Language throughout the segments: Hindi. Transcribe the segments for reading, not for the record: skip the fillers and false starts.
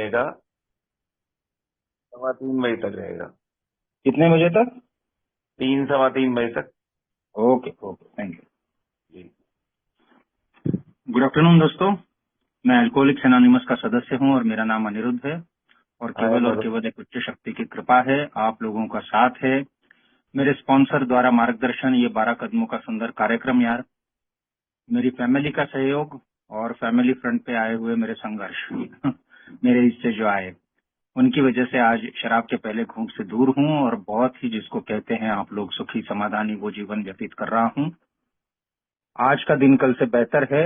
रहेगा, 3:15 बजे तक रहेगा। कितने बजे तक? 3-3:15 बजे तक। Okay okay, thank you. जी। गुड आफ्टरनून दोस्तों, मैं अल्कोहलिक्स एनोनिमस का सदस्य हूं और मेरा नाम अनिरुद्ध है और हाय केवल नरोत्तम। एक उच्च शक्ति की कृपा है, आप लोगों का साथ है, मेरे स्पॉन्सर द्वारा मार्गदर्शन, ये 12 कदमों का सुंदर कार्यक्रम यार, मेरी फैमिली का सहयोग और फैमिली फ्रंट पे आए हुए मेरे संघर्ष मेरे इससे जो आए उनकी वजह से आज शराब के पहले घूंट से दूर हूं और बहुत ही, जिसको कहते हैं आप लोग, सुखी समाधानी वो जीवन व्यतीत कर रहा हूं। आज का दिन कल से बेहतर है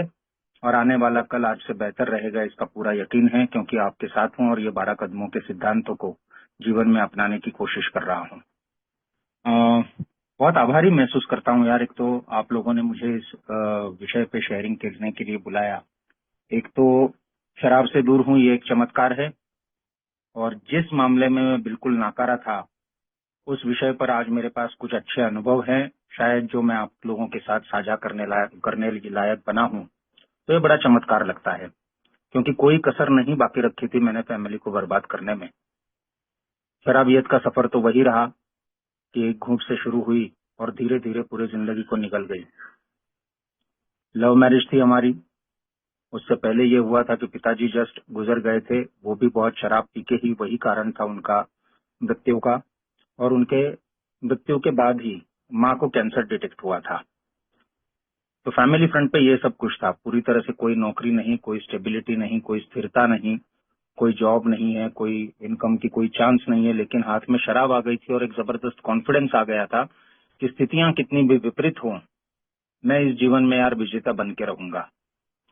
और आने वाला कल आज से बेहतर रहेगा, इसका पूरा यकीन है, क्योंकि आपके साथ हूं और ये 12 कदमों के सिद्धांतों को जीवन में अपनाने की कोशिश कर रहा हूं। बहुत आभारी महसूस करता हूं यार, एक तो आप लोगों ने मुझे इस विषय पे शेयरिंग करने के लिए बुलाया। एक तो शराब से दूर हूं, ये एक चमत्कार है, और जिस मामले में मैं बिल्कुल नाकारा था उस विषय पर आज मेरे पास कुछ अच्छे अनुभव हैं, शायद जो मैं आप लोगों के साथ साझा करने लायक बना हूं, तो ये बड़ा चमत्कार लगता है, क्योंकि कोई कसर नहीं बाकी रखी थी मैंने फैमिली को बर्बाद करने में। शराबियत का सफर तो वही रहा कि एक घूंट से शुरू हुई और धीरे धीरे पूरी जिंदगी को निकल गई। लव मैरिज थी हमारी। उससे पहले ये हुआ था कि पिताजी जस्ट गुजर गए थे, वो भी बहुत शराब पी के ही, वही कारण था उनका मृत्यु का, और उनके मृत्यु के बाद ही माँ को कैंसर डिटेक्ट हुआ था। तो फैमिली फ्रंट पे ये सब कुछ था, पूरी तरह से कोई नौकरी नहीं, कोई स्टेबिलिटी नहीं, कोई स्थिरता नहीं, कोई जॉब नहीं है, कोई इनकम की कोई चांस नहीं है, लेकिन हाथ में शराब आ गई थी और एक जबरदस्त कॉन्फिडेंस आ गया था कि स्थितियां कितनी भी विपरीत हों, मैं इस जीवन में यार विजेता बन के रहूंगा।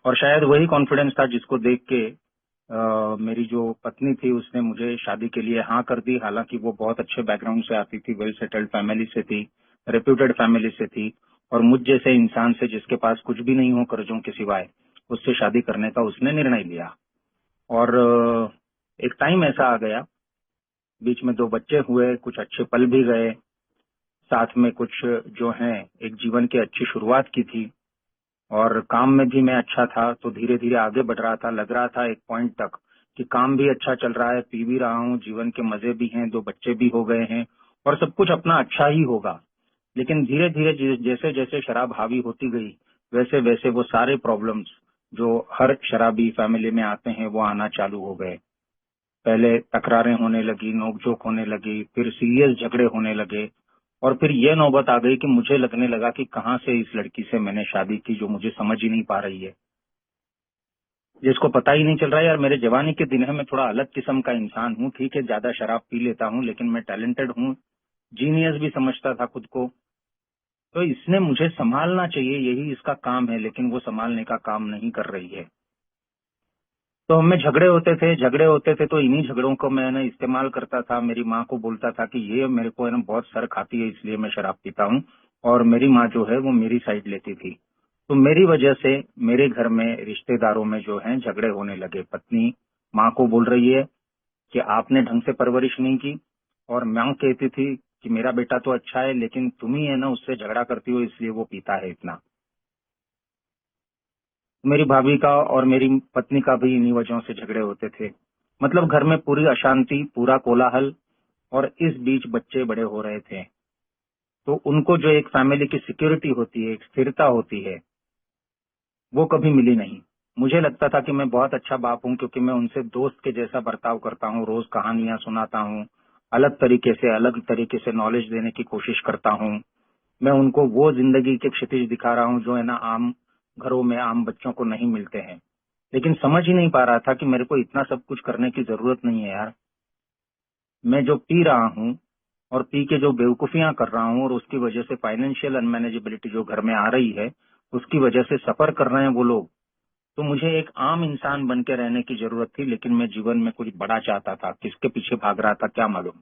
और शायद वही कॉन्फिडेंस था जिसको देख के मेरी जो पत्नी थी उसने मुझे शादी के लिए हाँ कर दी। हालांकि वो बहुत अच्छे बैकग्राउंड से आती थी, वेल सेटल्ड फैमिली से थी, रेप्यूटेड फैमिली से थी, और मुझ जैसे इंसान से जिसके पास कुछ भी नहीं हो कर्जों के सिवाय, उससे शादी करने का उसने निर्णय लिया। और एक टाइम ऐसा आ गया, बीच में 2 बच्चे हुए, कुछ अच्छे पल भी गए, साथ में कुछ जो है एक जीवन की अच्छी शुरुआत की थी, और काम में भी मैं अच्छा था, तो धीरे धीरे आगे बढ़ रहा था। लग रहा था एक पॉइंट तक कि काम भी अच्छा चल रहा है, पी भी रहा हूँ, जीवन के मजे भी हैं, 2 बच्चे भी हो गए हैं और सब कुछ अपना अच्छा ही होगा। लेकिन धीरे धीरे जैसे जैसे शराब हावी होती गई, वैसे वैसे वो सारे प्रॉब्लम्स जो हर शराबी फैमिली में आते हैं वो आना चालू हो गए। पहले तकरारें होने लगी, नोकझोंक होने लगी, फिर सीरियस झगड़े होने लगे, और फिर ये नौबत आ गई कि मुझे लगने लगा कि कहाँ से इस लड़की से मैंने शादी की जो मुझे समझ ही नहीं पा रही है, जिसको पता ही नहीं चल रहा है यार मेरे जवानी के दिन है, मैं थोड़ा अलग किस्म का इंसान हूँ। ठीक है, ज्यादा शराब पी लेता हूँ, लेकिन मैं टैलेंटेड हूँ, जीनियस भी समझता था खुद को। तो इसने मुझे संभालना चाहिए, यही इसका काम है, लेकिन वो संभालने का काम नहीं कर रही है। तो हमें झगड़े होते थे, तो इन्हीं झगड़ों को मैं ना इस्तेमाल करता था। मेरी माँ को बोलता था कि ये मेरे को है ना बहुत सर खाती है, इसलिए मैं शराब पीता हूँ, और मेरी माँ जो है वो मेरी साइड लेती थी। तो मेरी वजह से मेरे घर में रिश्तेदारों में जो है झगड़े होने लगे। पत्नी माँ को बोल रही है कि आपने ढंग से परवरिश नहीं की, और माँ कहती थी कि मेरा बेटा तो अच्छा है, लेकिन तुम ही है ना उससे झगड़ा करती हो, इसलिए वो पीता है इतना। मेरी भाभी का और मेरी पत्नी का भी इन्हीं वजहों से झगड़े होते थे। मतलब घर में पूरी अशांति, पूरा कोलाहल, और इस बीच बच्चे बड़े हो रहे थे। तो उनको जो एक फैमिली की सिक्योरिटी होती है, एक स्थिरता होती है, वो कभी मिली नहीं। मुझे लगता था कि मैं बहुत अच्छा बाप हूँ, क्योंकि मैं उनसे दोस्त के जैसा बर्ताव करता हूँ, रोज कहानियां सुनाता हूँ, अलग तरीके से नॉलेज देने की कोशिश करता हूँ। मैं उनको वो जिंदगी के क्षितिज दिखा रहा हूँ जो है ना आम घरों में आम बच्चों को नहीं मिलते हैं। लेकिन समझ ही नहीं पा रहा था कि मेरे को इतना सब कुछ करने की जरूरत नहीं है यार। मैं जो पी रहा हूँ और पी के जो बेवकूफियां कर रहा हूँ, और उसकी वजह से फाइनेंशियल अनमैनेजेबिलिटी जो घर में आ रही है, उसकी वजह से सफर कर रहे हैं वो लोग। तो मुझे एक आम इंसान बन के रहने की जरूरत थी, लेकिन मैं जीवन में कुछ बड़ा चाहता था। किसके पीछे भाग रहा था क्या मालूम।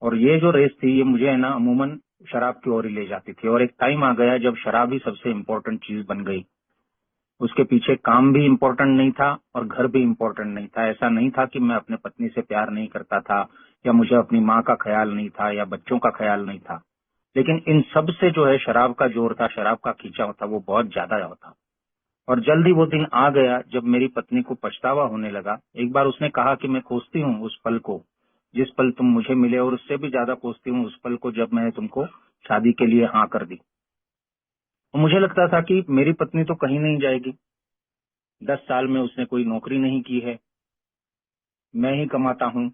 और ये जो रेस थी, ये मुझे है ना अमूमन शराब की ओर ही ले जाती थी। और एक टाइम आ गया जब शराब ही सबसे इम्पोर्टेंट चीज बन गई। उसके पीछे काम भी इम्पोर्टेंट नहीं था और घर भी इम्पोर्टेंट नहीं था। ऐसा नहीं था कि मैं अपने पत्नी से प्यार नहीं करता था, या मुझे अपनी माँ का ख्याल नहीं था, या बच्चों का ख्याल नहीं था। लेकिन इन सब से जो है शराब का जोर था, शराब का खींचा था, वो बहुत ज्यादा था। और जल्द ही वो दिन आ गया जब मेरी पत्नी को पछतावा होने लगा। एक बार उसने कहा कि मैं कोसती हूँ उस पल को जिस पल तुम मुझे मिले, और उससे भी ज्यादा कोसती हूँ उस पल को जब मैंने तुमको शादी के लिए हाँ कर दी। तो मुझे लगता था कि मेरी पत्नी तो कहीं नहीं जाएगी, 10 साल में उसने कोई नौकरी नहीं की है, मैं ही कमाता हूँ,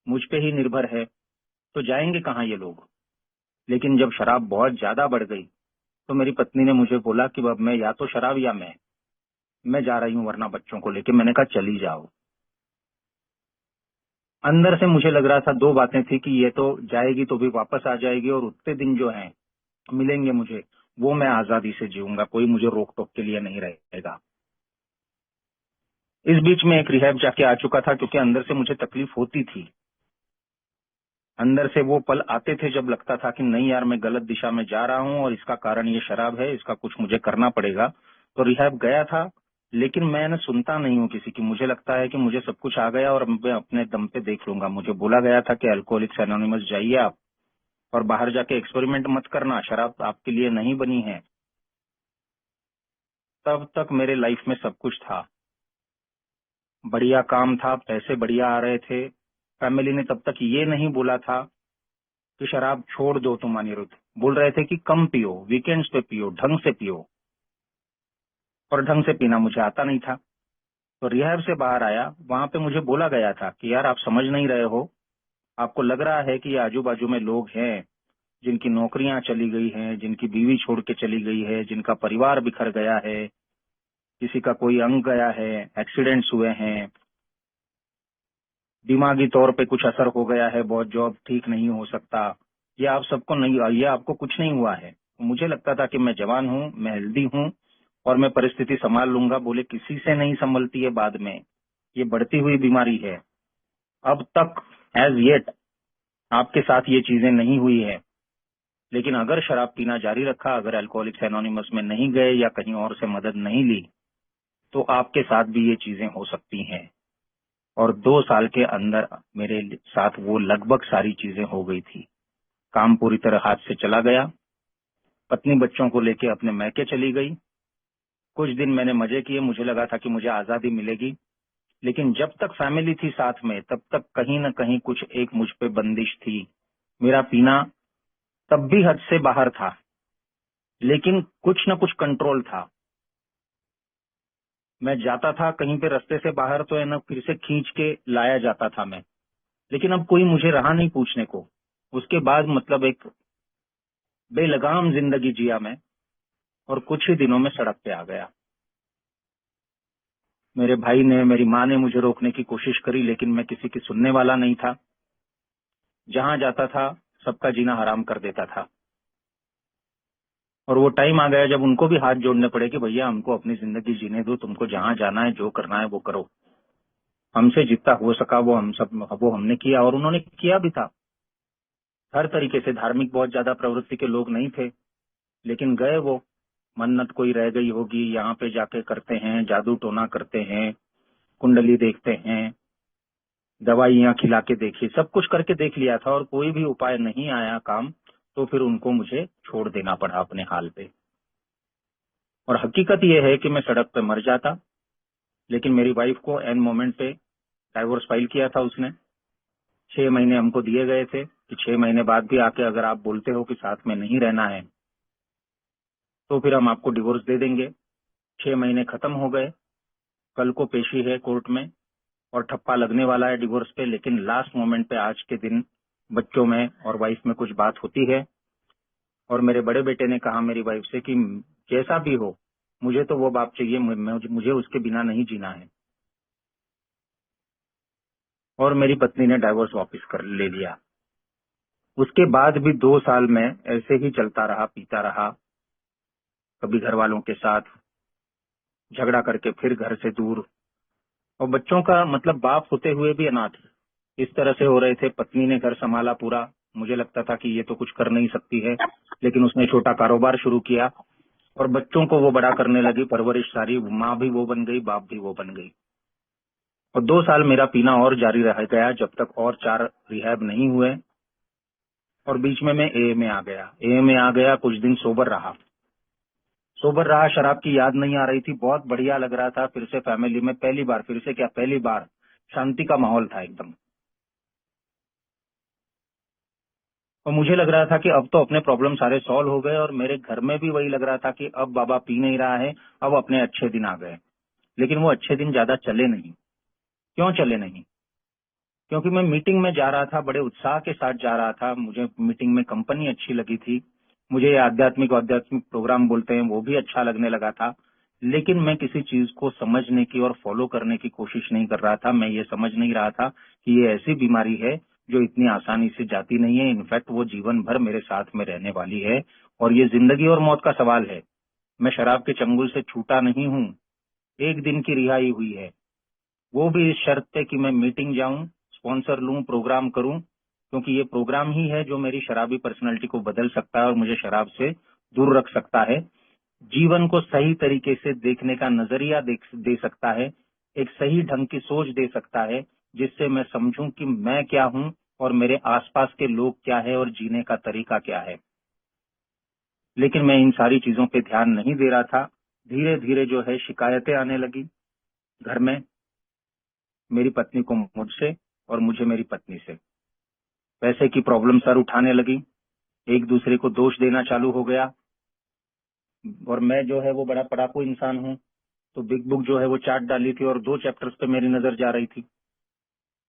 मुझ पे ही निर्भर है, तो जाएंगे कहाँ ये लोग। लेकिन जब शराब बहुत ज्यादा बढ़ गई तो मेरी पत्नी ने मुझे बोला कि अब मैं या तो शराब या मैं जा रही हूँ, वरना बच्चों को लेके। मैंने कहा चली जाओ। अंदर से मुझे लग रहा था, दो बातें थी कि ये तो जाएगी तो भी वापस आ जाएगी, और उतने दिन जो हैं मिलेंगे मुझे वो मैं आजादी से जीऊंगा, कोई मुझे रोक टोक के लिए नहीं रहेगा। इस बीच में एक रिहैब जाके आ चुका था, क्योंकि अंदर से मुझे तकलीफ होती थी। अंदर से वो पल आते थे जब लगता था कि नहीं यार, मैं गलत दिशा में जा रहा हूँ और इसका कारण ये शराब है, इसका कुछ मुझे करना पड़ेगा। तो रिहैब गया था, लेकिन मैं सुनता नहीं हूँ किसी की। मुझे लगता है कि मुझे सब कुछ आ गया और मैं अपने दम पे देख लूंगा। मुझे बोला गया था कि अल्कोहलिक्स एनोनिमस जाइए आप, और बाहर जाके एक्सपेरिमेंट मत करना, शराब आपके लिए नहीं बनी है। तब तक मेरे लाइफ में सब कुछ था, बढ़िया काम था, पैसे बढ़िया आ रहे थे। फैमिली ने तब तक ये नहीं बोला था कि शराब छोड़ दो तुम अनिरुद्ध, बोल रहे थे कि कम पियो, वीकेंड्स पे पियो, ढंग से पियो। और ढंग से पीना मुझे आता नहीं था। तो रिहैब से बाहर आया, वहां पे मुझे बोला गया था कि यार आप समझ नहीं रहे हो, आपको लग रहा है कि आजू बाजू में लोग हैं जिनकी नौकरियां चली गई हैं, जिनकी बीवी छोड़ के चली गई है, जिनका परिवार बिखर गया है, किसी का कोई अंग गया है, एक्सीडेंट्स हुए हैं, दिमागी तौर पे कुछ असर हो गया है, बहुत जॉब ठीक नहीं हो सकता। ये आप सबको नहीं, ये आपको कुछ नहीं हुआ है। मुझे लगता था कि मैं जवान हूँ, मैं हेल्दी हूँ और मैं परिस्थिति संभाल लूंगा। बोले किसी से नहीं संभलती है बाद में, ये बढ़ती हुई बीमारी है। अब तक एज येट आपके साथ ये चीजें नहीं हुई है, लेकिन अगर शराब पीना जारी रखा, अगर अल्कोहलिक्स एनोनिमस में नहीं गए या कहीं और से मदद नहीं ली, तो आपके साथ भी ये चीजें हो सकती हैं। और 2 साल के अंदर मेरे साथ वो लगभग सारी चीजें हो गई थी। काम पूरी तरह हाथ से चला गया, पत्नी बच्चों को लेके अपने मैके चली गई। कुछ दिन मैंने मजे किए, मुझे लगा था कि मुझे आजादी मिलेगी, लेकिन जब तक फैमिली थी साथ में तब तक कहीं न कहीं कुछ एक मुझ पे बंदिश थी। मेरा पीना तब भी हद से बाहर था, लेकिन कुछ न कुछ कंट्रोल था। मैं जाता था कहीं पे रास्ते से बाहर तो है ना, फिर से खींच के लाया जाता था मैं, लेकिन अब कोई मुझे रहा नहीं पूछने को। उसके बाद मतलब एक बेलगाम जिंदगी जिया मैं, और कुछ ही दिनों में सड़क पे आ गया। मेरे भाई ने, मेरी माँ ने मुझे रोकने की कोशिश करी, लेकिन मैं किसी की सुनने वाला नहीं था। जहां जाता था सबका जीना हराम कर देता था। और वो टाइम आ गया जब उनको भी हाथ जोड़ने पड़े कि भैया हमको अपनी जिंदगी जीने दो, तुमको जहां जाना है, जो करना है वो करो। हमसे जितना हो सका वो हमने किया, और उन्होंने किया भी था। हर तरीके से धार्मिक बहुत ज्यादा प्रवृत्ति के लोग नहीं थे, लेकिन गए वो। मन्नत कोई रह गई होगी, यहाँ पे जाके करते हैं, जादू टोना करते हैं, कुंडली देखते हैं, दवाइयाँ खिला के देखी, सब कुछ करके देख लिया था, और कोई भी उपाय नहीं आया काम। तो फिर उनको मुझे छोड़ देना पड़ा अपने हाल पे। और हकीकत यह है कि मैं सड़क पे मर जाता, लेकिन मेरी वाइफ को एन मोमेंट पे डाइवोर्स फाइल किया था उसने। 6 महीने हमको दिए गए थे कि 6 महीने बाद भी आके अगर आप बोलते हो कि साथ में नहीं रहना है तो फिर हम आपको डिवोर्स दे देंगे। 6 महीने खत्म हो गए, कल को पेशी है कोर्ट में और ठप्पा लगने वाला है डिवोर्स पे। लेकिन लास्ट मोमेंट पे आज के दिन बच्चों में और वाइफ में कुछ बात होती है, और मेरे बड़े बेटे ने कहा मेरी वाइफ से कि जैसा भी हो मुझे तो वो बाप चाहिए, मुझे उसके बिना नहीं जीना है। और मेरी पत्नी ने डाइवोर्स वापस कर ले लिया। उसके बाद भी 2 साल में ऐसे ही चलता रहा, पीता रहा, कभी घर वालों के साथ झगड़ा करके फिर घर से दूर, और बच्चों का मतलब बाप होते हुए भी अनाथ इस तरह से हो रहे थे। पत्नी ने घर संभाला पूरा, मुझे लगता था कि ये तो कुछ कर नहीं सकती है, लेकिन उसने छोटा कारोबार शुरू किया और बच्चों को वो बड़ा करने लगी, परवरिश सारी, माँ भी वो बन गई, बाप भी वो बन गई। और 2 साल मेरा पीना और जारी रह गया, जब तक और 4 रिहैब नहीं हुए। और बीच में मैं एए में आ गया। एए में आ गया, कुछ दिन सोबर रहा। सोबर रहा, शराब की याद नहीं आ रही थी, बहुत बढ़िया लग रहा था। फिर से फैमिली में पहली बार, फिर से क्या पहली बार शांति का माहौल था एकदम। और मुझे लग रहा था कि अब तो अपने प्रॉब्लम सारे सॉल्व हो गए, और मेरे घर में भी वही लग रहा था कि अब बाबा पी नहीं रहा है, अब अपने अच्छे दिन आ गए। लेकिन वो अच्छे दिन ज्यादा चले नहीं। क्यों चले नहीं? क्योंकि मैं मीटिंग में जा रहा था, बड़े उत्साह के साथ जा रहा था। मुझे मीटिंग में कंपनी अच्छी लगी थी, मुझे ये आध्यात्मिक आध्यात्मिक प्रोग्राम बोलते हैं वो भी अच्छा लगने लगा था। लेकिन मैं किसी चीज को समझने की और फॉलो करने की कोशिश नहीं कर रहा था। मैं ये समझ नहीं रहा था कि ये ऐसी बीमारी है जो इतनी आसानी से जाती नहीं है। इनफैक्ट वो जीवन भर मेरे साथ में रहने वाली है, और ये जिंदगी और मौत का सवाल है। मैं शराब के चंगुल से छूटा नहीं हूँ, एक दिन की रिहाई हुई है, वो भी इस शर्त पे कि मैं मीटिंग जाऊं, स्पॉन्सर लूं, प्रोग्राम करूं, क्योंकि ये प्रोग्राम ही है जो मेरी शराबी पर्सनैलिटी को बदल सकता है और मुझे शराब से दूर रख सकता है। जीवन को सही तरीके से देखने का नजरिया दे सकता है, एक सही ढंग की सोच दे सकता है, जिससे मैं समझूं कि मैं क्या हूं और मेरे आसपास के लोग क्या है और जीने का तरीका क्या है। लेकिन मैं इन सारी चीजों पे ध्यान नहीं दे रहा था। धीरे धीरे जो है शिकायतें आने लगी घर में, मेरी पत्नी को मुझसे और मुझे मेरी पत्नी से। पैसे की प्रॉब्लम सर उठाने लगी, एक दूसरे को दोष देना चालू हो गया। और मैं जो है वो बड़ा पढ़ाकू इंसान हूँ, तो बिग बुक जो है वो चाट डाली थी और 2 चैप्टर्स पे मेरी नजर जा रही थी,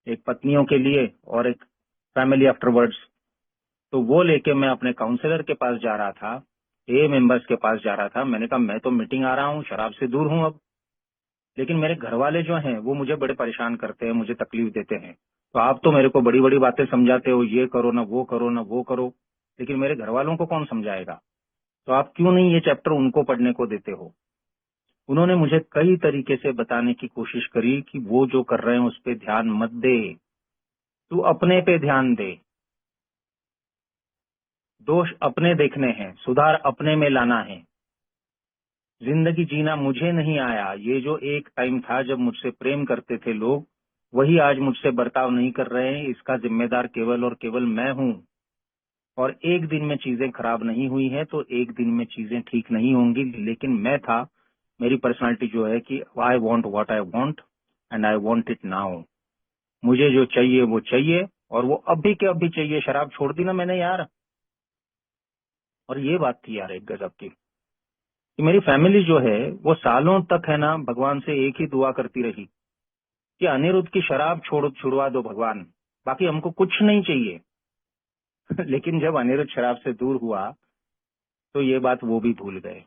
एक पत्नियों के लिए और एक फैमिली आफ्टरवर्ड्स। तो वो लेके मैं अपने काउंसलर के पास जा रहा था, ए मेंबर्स के पास जा रहा था। मैंने कहा मैं तो मीटिंग आ रहा हूँ, शराब से दूर हूँ अब, लेकिन मेरे घर वाले जो हैं वो मुझे बड़े परेशान करते हैं, मुझे तकलीफ देते हैं। तो आप तो मेरे को बड़ी बड़ी बातें समझाते हो, ये करो ना वो करो ना वो करो, लेकिन मेरे घर वालों को कौन समझाएगा? तो आप क्यों नहीं ये चैप्टर उनको पढ़ने को देते हो? उन्होंने मुझे कई तरीके से बताने की कोशिश करी कि वो जो कर रहे हैं उस पर ध्यान मत दे, तू अपने पे ध्यान दे, दोष अपने देखने हैं, सुधार अपने में लाना है। जिंदगी जीना मुझे नहीं आया। ये जो एक टाइम था जब मुझसे प्रेम करते थे लोग, वही आज मुझसे बर्ताव नहीं कर रहे हैं। इसका जिम्मेदार केवल और केवल मैं हूँ। और एक दिन में चीजें खराब नहीं हुई हैं तो एक दिन में चीजें ठीक नहीं होंगी। लेकिन मैं था, मेरी पर्सनालिटी जो है कि I want what I want and I want it now. मुझे जो चाहिए वो चाहिए, और वो अभी के अभी चाहिए। शराब छोड़ दी ना मैंने यार। और ये बात थी यार एक गजब की, कि मेरी फैमिली जो है वो सालों तक है ना भगवान से एक ही दुआ करती रही कि अनिरुद्ध की शराब छुड़वा दो भगवान, बाकी हमको कुछ नहीं चाहिए। लेकिन जब अनिरुद्ध शराब से दूर हुआ तो ये बात वो भी भूल गए।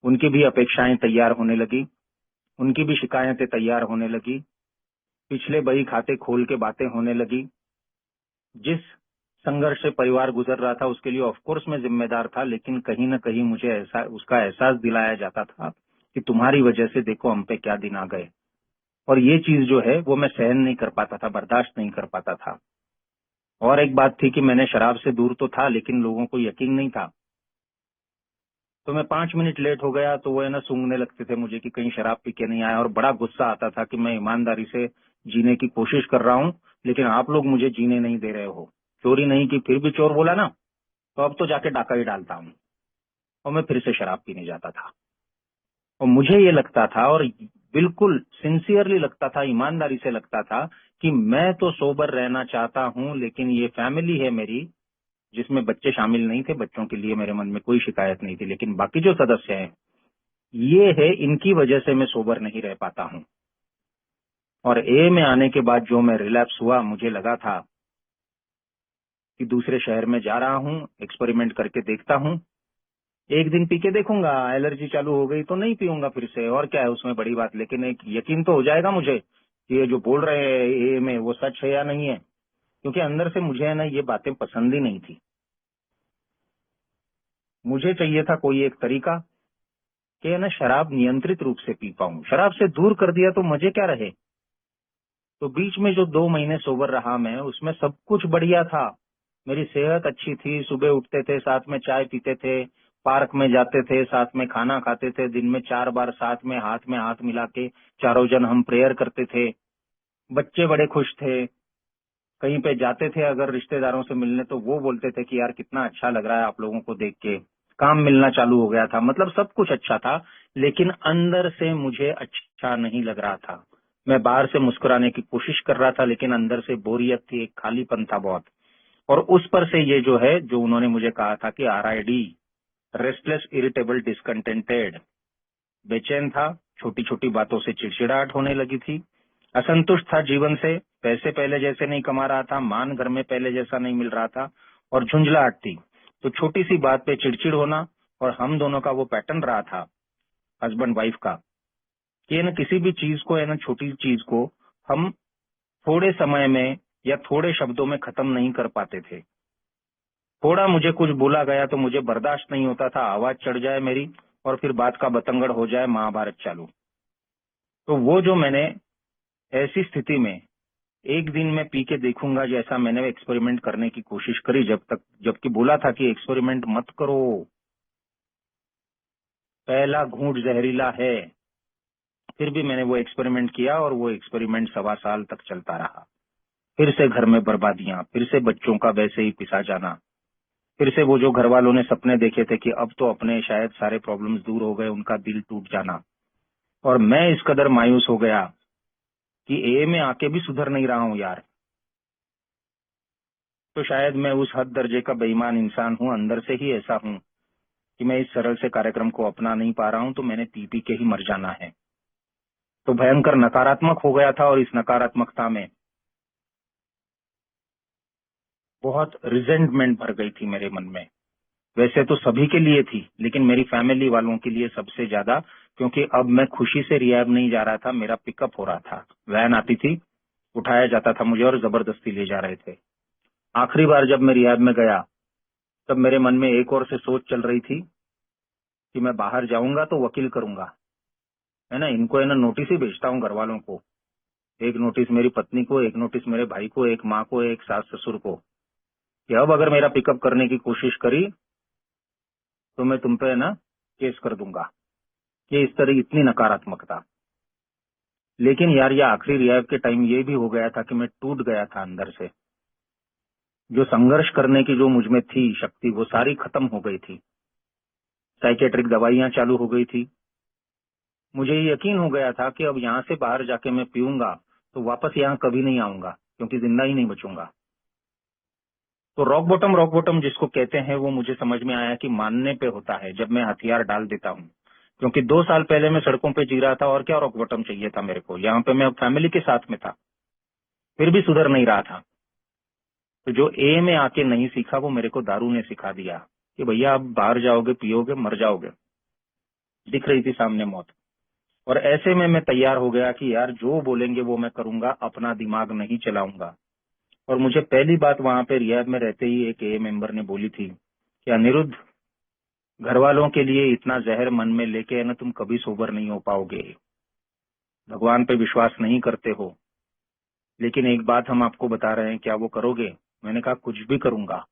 उनकी भी अपेक्षाएं तैयार होने लगी, उनकी भी शिकायतें तैयार होने लगी, पिछले बही खाते खोल के बातें होने लगी। जिस संघर्ष से परिवार गुजर रहा था उसके लिए ऑफ कोर्स मैं जिम्मेदार था, लेकिन कहीं न कहीं मुझे ऐसा उसका एहसास दिलाया जाता था कि तुम्हारी वजह से देखो हम पे क्या दिन आ गए। और ये चीज जो है वो मैं सहन नहीं कर पाता था, बर्दाश्त नहीं कर पाता था। और एक बात थी कि मैंने शराब से दूर तो था, लेकिन लोगों को यकीन नहीं था। तो मैं 5 मिनट लेट हो गया तो वो है ना सूंघने लगते थे मुझे कि कहीं शराब पी के नहीं आया। और बड़ा गुस्सा आता था कि मैं ईमानदारी से जीने की कोशिश कर रहा हूँ, लेकिन आप लोग मुझे जीने नहीं दे रहे हो। चोरी नहीं की फिर भी चोर बोला ना, तो अब तो जाके डाका ही डालता हूँ। और मैं फिर से शराब पीने जाता था। और मुझे ये लगता था, और बिल्कुल सिंसियरली लगता था, ईमानदारी से लगता था कि मैं तो सोबर रहना चाहता हूँ, लेकिन ये फैमिली है मेरी, जिसमें बच्चे शामिल नहीं थे, बच्चों के लिए मेरे मन में कोई शिकायत नहीं थी, लेकिन बाकी जो सदस्य हैं ये है, इनकी वजह से मैं सोबर नहीं रह पाता हूँ। और ए में आने के बाद जो मैं रिलैप्स हुआ, मुझे लगा था कि दूसरे शहर में जा रहा हूँ, एक्सपेरिमेंट करके देखता हूँ, एक दिन पी के देखूंगा, एलर्जी चालू हो गई तो नहीं पीऊंगा फिर से, और क्या है उसमें बड़ी बात। लेकिन एक यकीन तो हो जाएगा मुझे कि ये जो बोल रहे हैं ए में वो सच है या नहीं है, क्योंकि अंदर से मुझे है ना ये बातें पसंद ही नहीं थी। मुझे चाहिए था कोई एक तरीका कि है ना शराब नियंत्रित रूप से पी पाऊं। शराब से दूर कर दिया तो मजे क्या रहे। तो बीच में जो 2 महीने सोबर रहा मैं, उसमें सब कुछ बढ़िया था। मेरी सेहत अच्छी थी, सुबह उठते थे, साथ में चाय पीते थे, पार्क में जाते थे, साथ में खाना खाते थे, दिन में 4 बार साथ में हाथ मिला के चारों जन हम प्रेयर करते थे। बच्चे बड़े खुश थे। कहीं पे जाते थे अगर रिश्तेदारों से मिलने तो वो बोलते थे कि यार कितना अच्छा लग रहा है आप लोगों को देख के। काम मिलना चालू हो गया था, मतलब सब कुछ अच्छा था, लेकिन अंदर से मुझे अच्छा नहीं लग रहा था। मैं बाहर से मुस्कुराने की कोशिश कर रहा था, लेकिन अंदर से बोरियत थी, एक खालीपन था बहुत। और उस पर से ये जो है, जो उन्होंने मुझे कहा था कि RID, रेस्टलेस, इरिटेबल, डिसकंटेंटेड, बेचैन था, छोटी छोटी बातों से चिड़चिड़ाहट होने लगी थी, असंतुष्ट था जीवन से, पैसे पहले जैसे नहीं कमा रहा था, मान घर में पहले जैसा नहीं मिल रहा था, और झुंझलाहट थी। तो छोटी सी बात पे चिड़चिड़ होना, और हम दोनों का वो पैटर्न रहा था, हस्बैंड वाइफ का, कि न किसी भी चीज को, है ना, छोटी चीज को हम थोड़े समय में या थोड़े शब्दों में खत्म नहीं कर पाते थे। थोड़ा मुझे कुछ बोला गया तो मुझे बर्दाश्त नहीं होता था, आवाज चढ़ जाए मेरी, और फिर बात का बतंगड़ हो जाए, महाभारत चालू। तो वो जो मैंने ऐसी स्थिति में एक दिन में पी के देखूंगा जैसा मैंने एक्सपेरिमेंट करने की कोशिश करी, जबकि बोला था कि एक्सपेरिमेंट मत करो, पहला घूंट जहरीला है। फिर भी मैंने वो एक्सपेरिमेंट किया, और वो एक्सपेरिमेंट 1.25 साल तक चलता रहा। फिर से घर में बर्बादियां, फिर से बच्चों का वैसे ही पिसा जाना, फिर से वो जो घर वालों ने सपने देखे थे कि अब तो अपने शायद सारे प्रॉब्लम्स दूर हो गए, उनका दिल टूट जाना। और मैं इस कदर मायूस हो गया कि AA में आके भी सुधर नहीं रहा हूं यार। तो शायद मैं उस हद दर्जे का बेईमान इंसान हूं, अंदर से ही ऐसा हूं कि मैं इस सरल से कार्यक्रम को अपना नहीं पा रहा हूं, तो मैंने पी के ही मर जाना है। तो भयंकर नकारात्मक हो गया था, और इस नकारात्मकता में बहुत रिजेंटमेंट भर गई थी मेरे मन में। वैसे तो सभी के लिए थी, लेकिन मेरी फैमिली वालों के लिए सबसे ज्यादा, क्योंकि अब मैं खुशी से रिहैब नहीं जा रहा था, मेरा पिकअप हो रहा था, वैन आती थी, उठाया जाता था मुझे और जबरदस्ती ले जा रहे थे। आखिरी बार जब मैं रिहैब में गया, तब मेरे मन में एक और से सोच चल रही थी कि मैं बाहर जाऊंगा तो वकील करूंगा, है ना, इनको है ना नोटिस ही भेजता हूँ घर वालों को, एक नोटिस मेरी पत्नी को, एक नोटिस मेरे भाई को, एक माँ को, एक सास ससुर को, कि अब अगर मेरा पिकअप करने की कोशिश करी तो मैं तुम पे है ना केस कर दूंगा। ये इस तरह इतनी नकारात्मकता। लेकिन यार, ये आखिरी रिहैब के टाइम ये भी हो गया था कि मैं टूट गया था अंदर से। जो संघर्ष करने की जो मुझ में थी शक्ति, वो सारी खत्म हो गई थी। साइकेट्रिक दवाइयां चालू हो गई थी। मुझे ये यकीन हो गया था कि अब यहाँ से बाहर जाके मैं पीऊंगा तो वापस यहाँ कभी नहीं आऊंगा, क्योंकि जिंदा ही नहीं बचूंगा। तो रॉक बॉटम जिसको कहते हैं, वो मुझे समझ में आया कि मानने पे होता है, जब मैं हथियार डाल देता हूँ। क्योंकि 2 साल पहले मैं सड़कों पे जी रहा था, और क्या रॉक बॉटम चाहिए था मेरे को। यहाँ पे मैं फैमिली के साथ में था, फिर भी सुधर नहीं रहा था। तो जो AA में आके नहीं सीखा, वो मेरे को दारू ने सिखा दिया कि भैया आप बाहर जाओगे, पियोगे, मर जाओगे। दिख रही थी सामने मौत। और ऐसे में मैं तैयार हो गया कि यार जो बोलेंगे वो मैं करूंगा, अपना दिमाग नहीं चलाऊंगा। और मुझे पहली बात वहां पे रिहैब में रहते ही एक AA मेंबर ने बोली थी कि अनिरुद्ध, घर वालों के लिए इतना जहर मन में लेके है ना, तुम कभी सोबर नहीं हो पाओगे। भगवान पे विश्वास नहीं करते हो, लेकिन एक बात हम आपको बता रहे हैं, क्या वो करोगे? मैंने कहा कुछ भी करूंगा।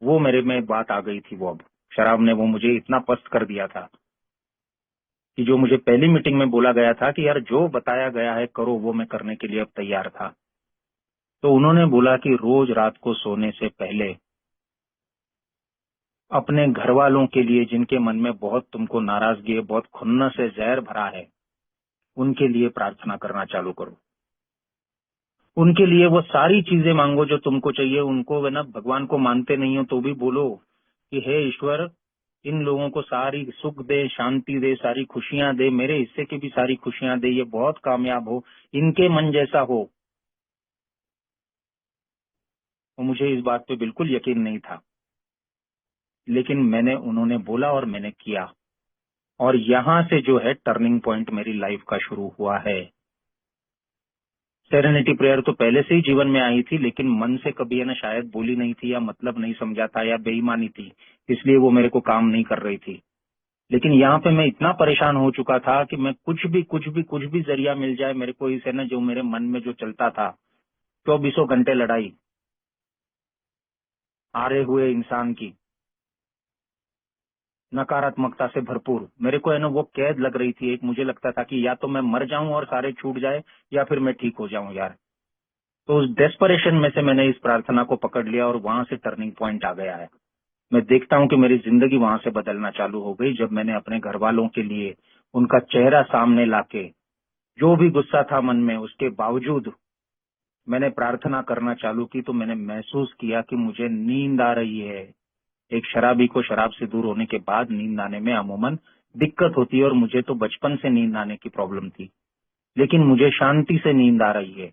वो मेरे में बात आ गई थी। वो अब शराब ने वो मुझे इतना पस्त कर दिया था कि जो मुझे पहली मीटिंग में बोला गया था कि यार जो बताया गया है करो, वो मैं करने के लिए अब तैयार था। तो उन्होंने बोला कि रोज रात को सोने से पहले अपने घर वालों के लिए, जिनके मन में बहुत तुमको नाराजगी है, बहुत खुन्नस से जहर भरा है, उनके लिए प्रार्थना करना चालू करो। उनके लिए वो सारी चीजें मांगो जो तुमको चाहिए। उनको, है ना, भगवान को मानते नहीं हो तो भी बोलो कि हे ईश्वर, इन लोगों को सारी सुख दे, शांति दे, सारी खुशियां दे, मेरे हिस्से की भी सारी खुशियां दे, ये बहुत कामयाब हो, इनके मन जैसा हो। तो मुझे इस बात पे बिल्कुल यकीन नहीं था, लेकिन उन्होंने बोला और मैंने किया। और यहाँ से जो है टर्निंग पॉइंट मेरी लाइफ का शुरू हुआ है। सेरेनिटी प्रेयर तो पहले से ही जीवन में आई थी, लेकिन मन से कभी, है ना, शायद बोली नहीं थी, या मतलब नहीं समझा था, या बेईमानी थी, इसलिए वो मेरे को काम नहीं कर रही थी। लेकिन यहाँ पे मैं इतना परेशान हो चुका था कि मैं कुछ भी जरिया मिल जाए मेरे को, इसे ना, जो मेरे मन में जो चलता था, 24 घंटे लड़ाई हारे हुए इंसान की, नकारात्मकता से भरपूर। मेरे को, है ना, वो कैद लग रही थी। एक मुझे लगता था कि या तो मैं मर जाऊं और सारे छूट जाए, या फिर मैं ठीक हो जाऊं यार। तो उस डेस्परेशन में से मैंने इस प्रार्थना को पकड़ लिया, और वहां से टर्निंग पॉइंट आ गया है। मैं देखता हूं कि मेरी जिंदगी वहां से बदलना चालू हो गई जब मैंने अपने घर वालों के लिए उनका चेहरा सामने लाके, जो भी गुस्सा था मन में उसके बावजूद मैंने प्रार्थना करना चालू की, तो मैंने महसूस किया कि मुझे नींद आ रही है। एक शराबी को शराब से दूर होने के बाद नींद आने में अमूमन दिक्कत होती है, और मुझे तो बचपन से नींद आने की प्रॉब्लम थी, लेकिन मुझे शांति से नींद आ रही है।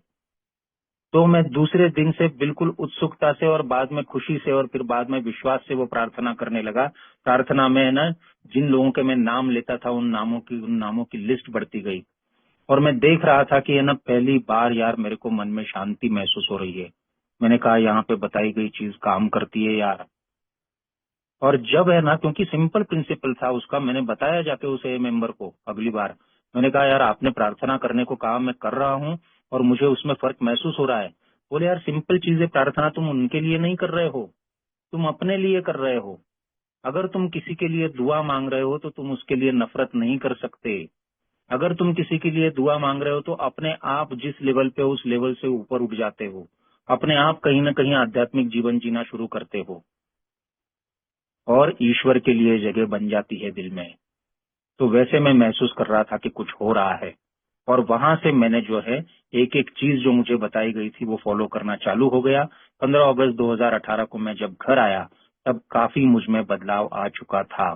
तो मैं दूसरे दिन से बिल्कुल उत्सुकता से और बाद में खुशी से और फिर बाद में विश्वास से वो प्रार्थना करने लगा। प्रार्थना में ना जिन लोगों के मैं नाम लेता था उन नामों की लिस्ट बढ़ती गई, और मैं देख रहा था कि पहली बार यार मेरे को मन में शांति महसूस हो रही है। मैंने कहा यहाँ पे बताई गई चीज काम करती है यार। और जब क्योंकि सिंपल प्रिंसिपल था उसका, मैंने बताया जाके उस मेंबर को अगली बार। मैंने कहा यार आपने प्रार्थना करने को कहा, मैं कर रहा हूँ और मुझे उसमें फर्क महसूस हो रहा है। बोले यार सिंपल चीज है प्रार्थना, तुम उनके लिए नहीं कर रहे हो, तुम अपने लिए कर रहे हो। अगर तुम किसी के लिए दुआ मांग रहे हो तो तुम उसके लिए नफरत नहीं कर सकते। अगर तुम किसी के लिए दुआ मांग रहे हो तो अपने आप जिस लेवल पे उस लेवल से ऊपर उठ जाते हो, अपने आप कहीं ना कहीं आध्यात्मिक जीवन जीना शुरू करते हो और ईश्वर के लिए जगह बन जाती है दिल में। तो वैसे मैं महसूस कर रहा था कि कुछ हो रहा है, और वहां से मैंने जो है एक एक चीज जो मुझे बताई गई थी वो फॉलो करना चालू हो गया। 15 अगस्त 2018 को मैं जब घर आया तब काफी मुझ में बदलाव आ चुका था।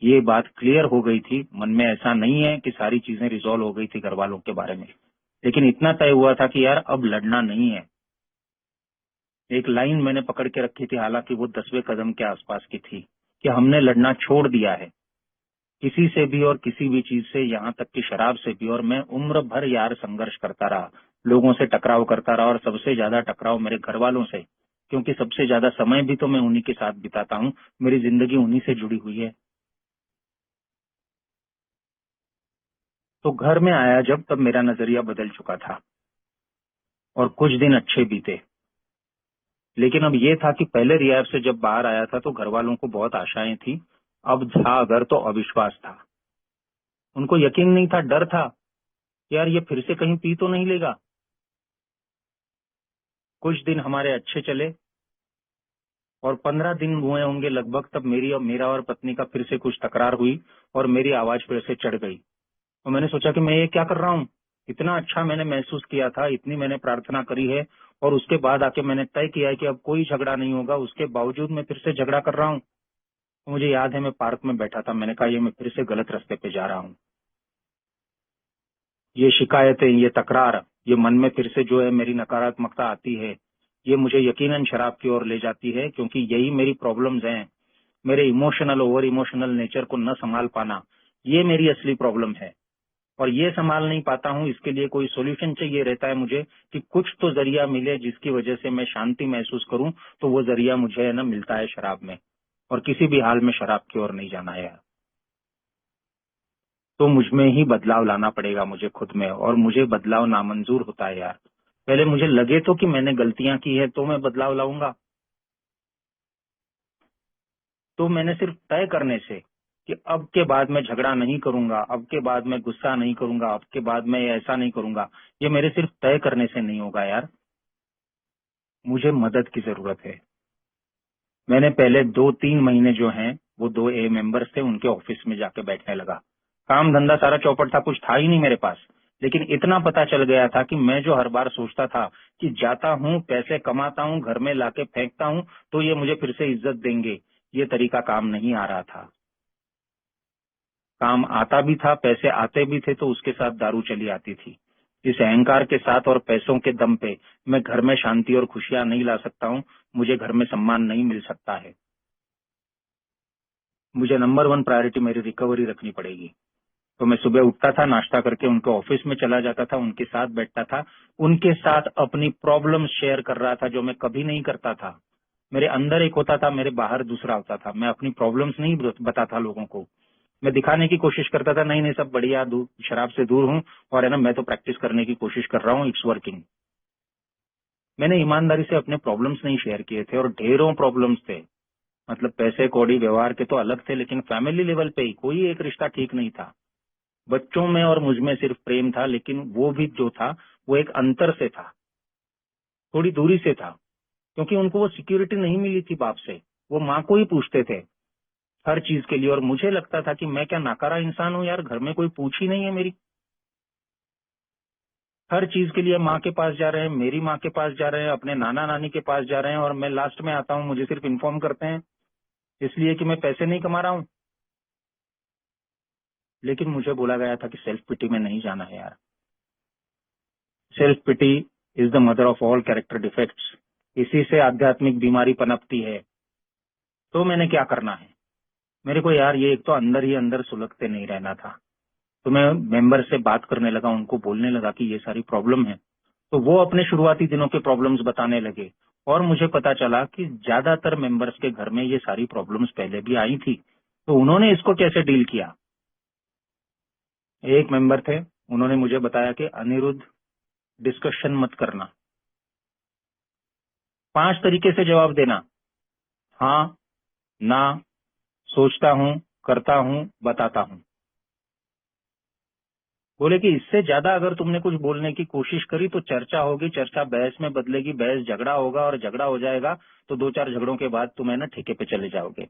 ये बात क्लियर हो गई थी मन में। ऐसा नहीं है कि सारी चीजें रिजॉल्व हो गई थी घर वालों के बारे में, लेकिन इतना तय हुआ था कि यार अब लड़ना नहीं है। एक लाइन मैंने पकड़ के रखी थी, हालांकि वो 10वें कदम के आसपास की थी, कि हमने लड़ना छोड़ दिया है किसी से भी और किसी भी चीज से, यहाँ तक कि शराब से भी। और मैं उम्र भर यार संघर्ष करता रहा, लोगों से टकराव करता रहा, और सबसे ज्यादा टकराव मेरे घर वालों से, क्योंकि सबसे ज्यादा समय भी तो मैं उन्हीं के साथ बिताता हूँ, मेरी जिंदगी उन्हीं से जुड़ी हुई है। तो घर में आया जब, तब मेरा नजरिया बदल चुका था और कुछ दिन अच्छे बीते। लेकिन अब ये था कि पहले रिहैब से जब बाहर आया था तो घर वालों को बहुत आशाएं थी, अब था अगर तो अविश्वास था। उनको यकीन नहीं था, डर था कि यार ये फिर से कहीं पी तो नहीं लेगा। कुछ दिन हमारे अच्छे चले और 15 दिन हुए होंगे लगभग, तब मेरा और पत्नी का फिर से कुछ तकरार हुई और मेरी आवाज फिर से चढ़ गई। और मैंने सोचा कि मैं ये क्या कर रहा हूँ, इतना अच्छा मैंने महसूस किया था, इतनी मैंने प्रार्थना करी है, और उसके बाद आके मैंने तय किया है कि अब कोई झगड़ा नहीं होगा, उसके बावजूद मैं फिर से झगड़ा कर रहा हूँ। तो मुझे याद है मैं पार्क में बैठा था, मैंने कहा ये मैं फिर से गलत रास्ते पे जा रहा हूँ। ये शिकायतें, ये तकरार, ये मन में फिर से जो है मेरी नकारात्मकता आती है, ये मुझे यकीनन शराब की ओर ले जाती है, क्योंकि यही मेरी प्रॉब्लम्स हैं। मेरे ओवर इमोशनल नेचर को न संभाल पाना, ये मेरी असली प्रॉब्लम है। और ये संभाल नहीं पाता हूँ, इसके लिए कोई सोल्यूशन चाहिए रहता है मुझे, कि कुछ तो जरिया मिले जिसकी वजह से मैं शांति महसूस करूं। तो वो जरिया मुझे मिलता है शराब में, और किसी भी हाल में शराब की ओर नहीं जाना है। तो मुझ में ही बदलाव लाना पड़ेगा मुझे खुद में, और मुझे बदलाव नामंजूर होता है यार। पहले मुझे लगे तो कि मैंने गलतियां की है तो मैं बदलाव लाऊंगा। तो मैंने सिर्फ तय करने से कि अब के बाद मैं झगड़ा नहीं करूंगा, अब के बाद मैं गुस्सा नहीं करूंगा, अब के बाद मैं ऐसा नहीं करूंगा, ये मेरे सिर्फ तय करने से नहीं होगा यार। मुझे मदद की जरूरत है। मैंने पहले 2-3 महीने जो हैं वो 2 मेंबर्स थे, उनके ऑफिस में जाके बैठने लगा। काम धंधा सारा चौपट था, कुछ था ही नहीं मेरे पास, लेकिन इतना पता चल गया था कि मैं जो हर बार सोचता था कि जाता हूँ, पैसे कमाता हूँ, घर में लाके फेंकता हूँ तो ये मुझे फिर से इज्जत देंगे, ये तरीका काम नहीं आ रहा था। काम आता भी था, पैसे आते भी थे, तो उसके साथ दारू चली आती थी। इस अहंकार के साथ और पैसों के दम पे मैं घर में शांति और खुशियां नहीं ला सकता हूँ, मुझे घर में सम्मान नहीं मिल सकता है। मुझे नंबर 1 प्रायोरिटी मेरी रिकवरी रखनी पड़ेगी। तो मैं सुबह उठता था, नाश्ता करके उनके ऑफिस में चला जाता था, उनके साथ बैठता था, उनके साथ अपनी प्रॉब्लम शेयर कर रहा था, जो मैं कभी नहीं करता था। मेरे अंदर एक होता था, मेरे बाहर दूसरा होता था। मैं अपनी प्रॉब्लम्स नहीं बताता लोगों को, मैं दिखाने की कोशिश करता था, नहीं नहीं सब बढ़िया, शराब से दूर हूँ, और मैं तो प्रैक्टिस करने की कोशिश कर रहा हूँ, इट्स वर्किंग। मैंने ईमानदारी से अपने प्रॉब्लम्स नहीं शेयर किए थे, और ढेरों प्रॉब्लम्स थे। मतलब पैसे कौड़ी व्यवहार के तो अलग थे, लेकिन फैमिली लेवल पे ही कोई एक रिश्ता ठीक नहीं था। बच्चों में और मुझ में सिर्फ प्रेम था, लेकिन वो भी जो था वो एक अंतर से था, थोड़ी दूरी से था, क्योंकि उनको वो सिक्योरिटी नहीं मिली थी बाप से। वो माँ को ही पूछते थे हर चीज के लिए। और मुझे लगता था कि मैं क्या नाकारा इंसान हूं यार, घर में कोई पूछ ही नहीं है मेरी। हर चीज के लिए माँ के पास जा रहे हैं, मेरी माँ के पास जा रहे हैं, अपने नाना नानी के पास जा रहे हैं, और मैं लास्ट में आता हूँ, मुझे सिर्फ इन्फॉर्म करते हैं इसलिए कि मैं पैसे नहीं कमा रहा हूँ। लेकिन मुझे बोला गया था कि सेल्फ पिटी में नहीं जाना है यार। Self pity is the mother of all character defects. इसी से आध्यात्मिक बीमारी पनपती है। तो मैंने क्या करना है, मेरे को यार ये एक तो अंदर ही अंदर सुलगते नहीं रहना था। तो मैं मेंबर से बात करने लगा, उनको बोलने लगा कि ये सारी प्रॉब्लम है। तो वो अपने शुरुआती दिनों के प्रॉब्लम्स बताने लगे, और मुझे पता चला कि ज्यादातर मेंबर्स के घर में ये सारी प्रॉब्लम्स पहले भी आई थी। तो उन्होंने इसको कैसे डील किया। एक मेंबर थे, उन्होंने मुझे बताया कि अनिरुद्ध डिस्कशन मत करना, 5 तरीके से जवाब देना, हाँ, ना, सोचता हूँ, करता हूँ, बताता हूँ। बोले कि इससे ज्यादा अगर तुमने कुछ बोलने की कोशिश करी तो चर्चा होगी, चर्चा बहस में बदलेगी, बहस झगड़ा होगा, और झगड़ा हो जाएगा तो 2-4 झगड़ों के बाद तुम है ना ठेके पे चले जाओगे।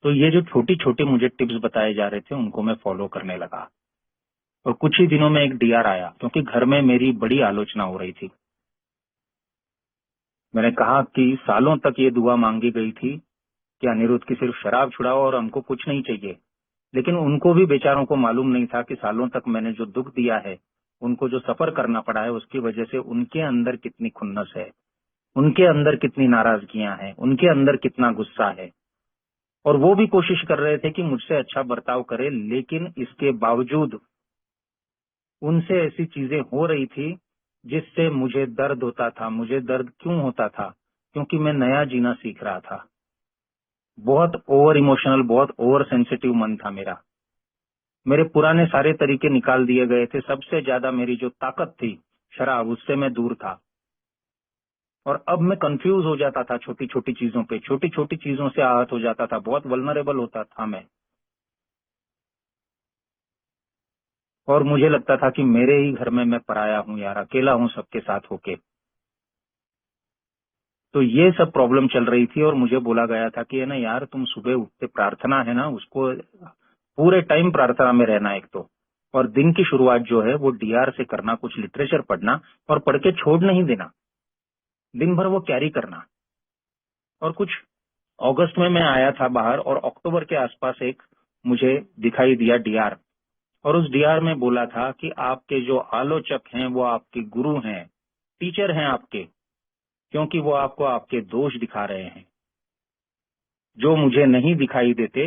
तो ये जो छोटी छोटी मुझे टिप्स बताए जा रहे थे उनको मैं फॉलो करने लगा। और कुछ ही दिनों में एक डीआर आया, क्योंकि घर में मेरी बड़ी आलोचना हो रही थी। मैंने कहा कि सालों तक ये दुआ मांगी गई थी कि अनिरुद्ध की सिर्फ शराब छुड़ाओ और हमको कुछ नहीं चाहिए। लेकिन उनको भी बेचारों को मालूम नहीं था कि सालों तक मैंने जो दुख दिया है, उनको जो सफर करना पड़ा है, उसकी वजह से उनके अंदर कितनी खुन्नस है, उनके अंदर कितनी नाराजगियां हैं, उनके अंदर कितना गुस्सा है। और वो भी कोशिश कर रहे थे कि मुझसे अच्छा बर्ताव करे, लेकिन इसके बावजूद उनसे ऐसी चीजें हो रही थी जिससे मुझे दर्द होता था। मुझे दर्द क्यों होता था, क्योंकि मैं नया जीना सीख रहा था। बहुत ओवर इमोशनल, बहुत ओवर सेंसिटिव मन था मेरा। मेरे पुराने सारे तरीके निकाल दिए गए थे। सबसे ज्यादा मेरी जो ताकत थी शराब, उससे मैं दूर था। और अब मैं कंफ्यूज हो जाता था छोटी छोटी चीजों पे, छोटी छोटी चीजों से आहत हो जाता था, बहुत वल्नरेबल होता था मैं। और मुझे लगता था कि मेरे ही घर में मैं पराया हूँ यार, अकेला हूँ सबके साथ होके। तो ये सब प्रॉब्लम चल रही थी। और मुझे बोला गया था कि है ना यार, तुम सुबह उठते, प्रार्थना है ना, उसको पूरे टाइम प्रार्थना में रहना एक तो। और दिन की शुरुआत जो है वो डीआर से करना, कुछ लिटरेचर पढ़ना, और पढ़ के छोड़ नहीं देना, दिन भर वो कैरी करना। और कुछ अगस्त में मैं आया था बाहर, और अक्टूबर के आसपास एक मुझे दिखाई दिया डीआर। और उस डीआर में बोला था कि आपके जो आलोचक हैं वो आपके गुरु हैं, टीचर हैं आपके, क्योंकि वो आपको आपके दोष दिखा रहे हैं जो मुझे नहीं दिखाई देते।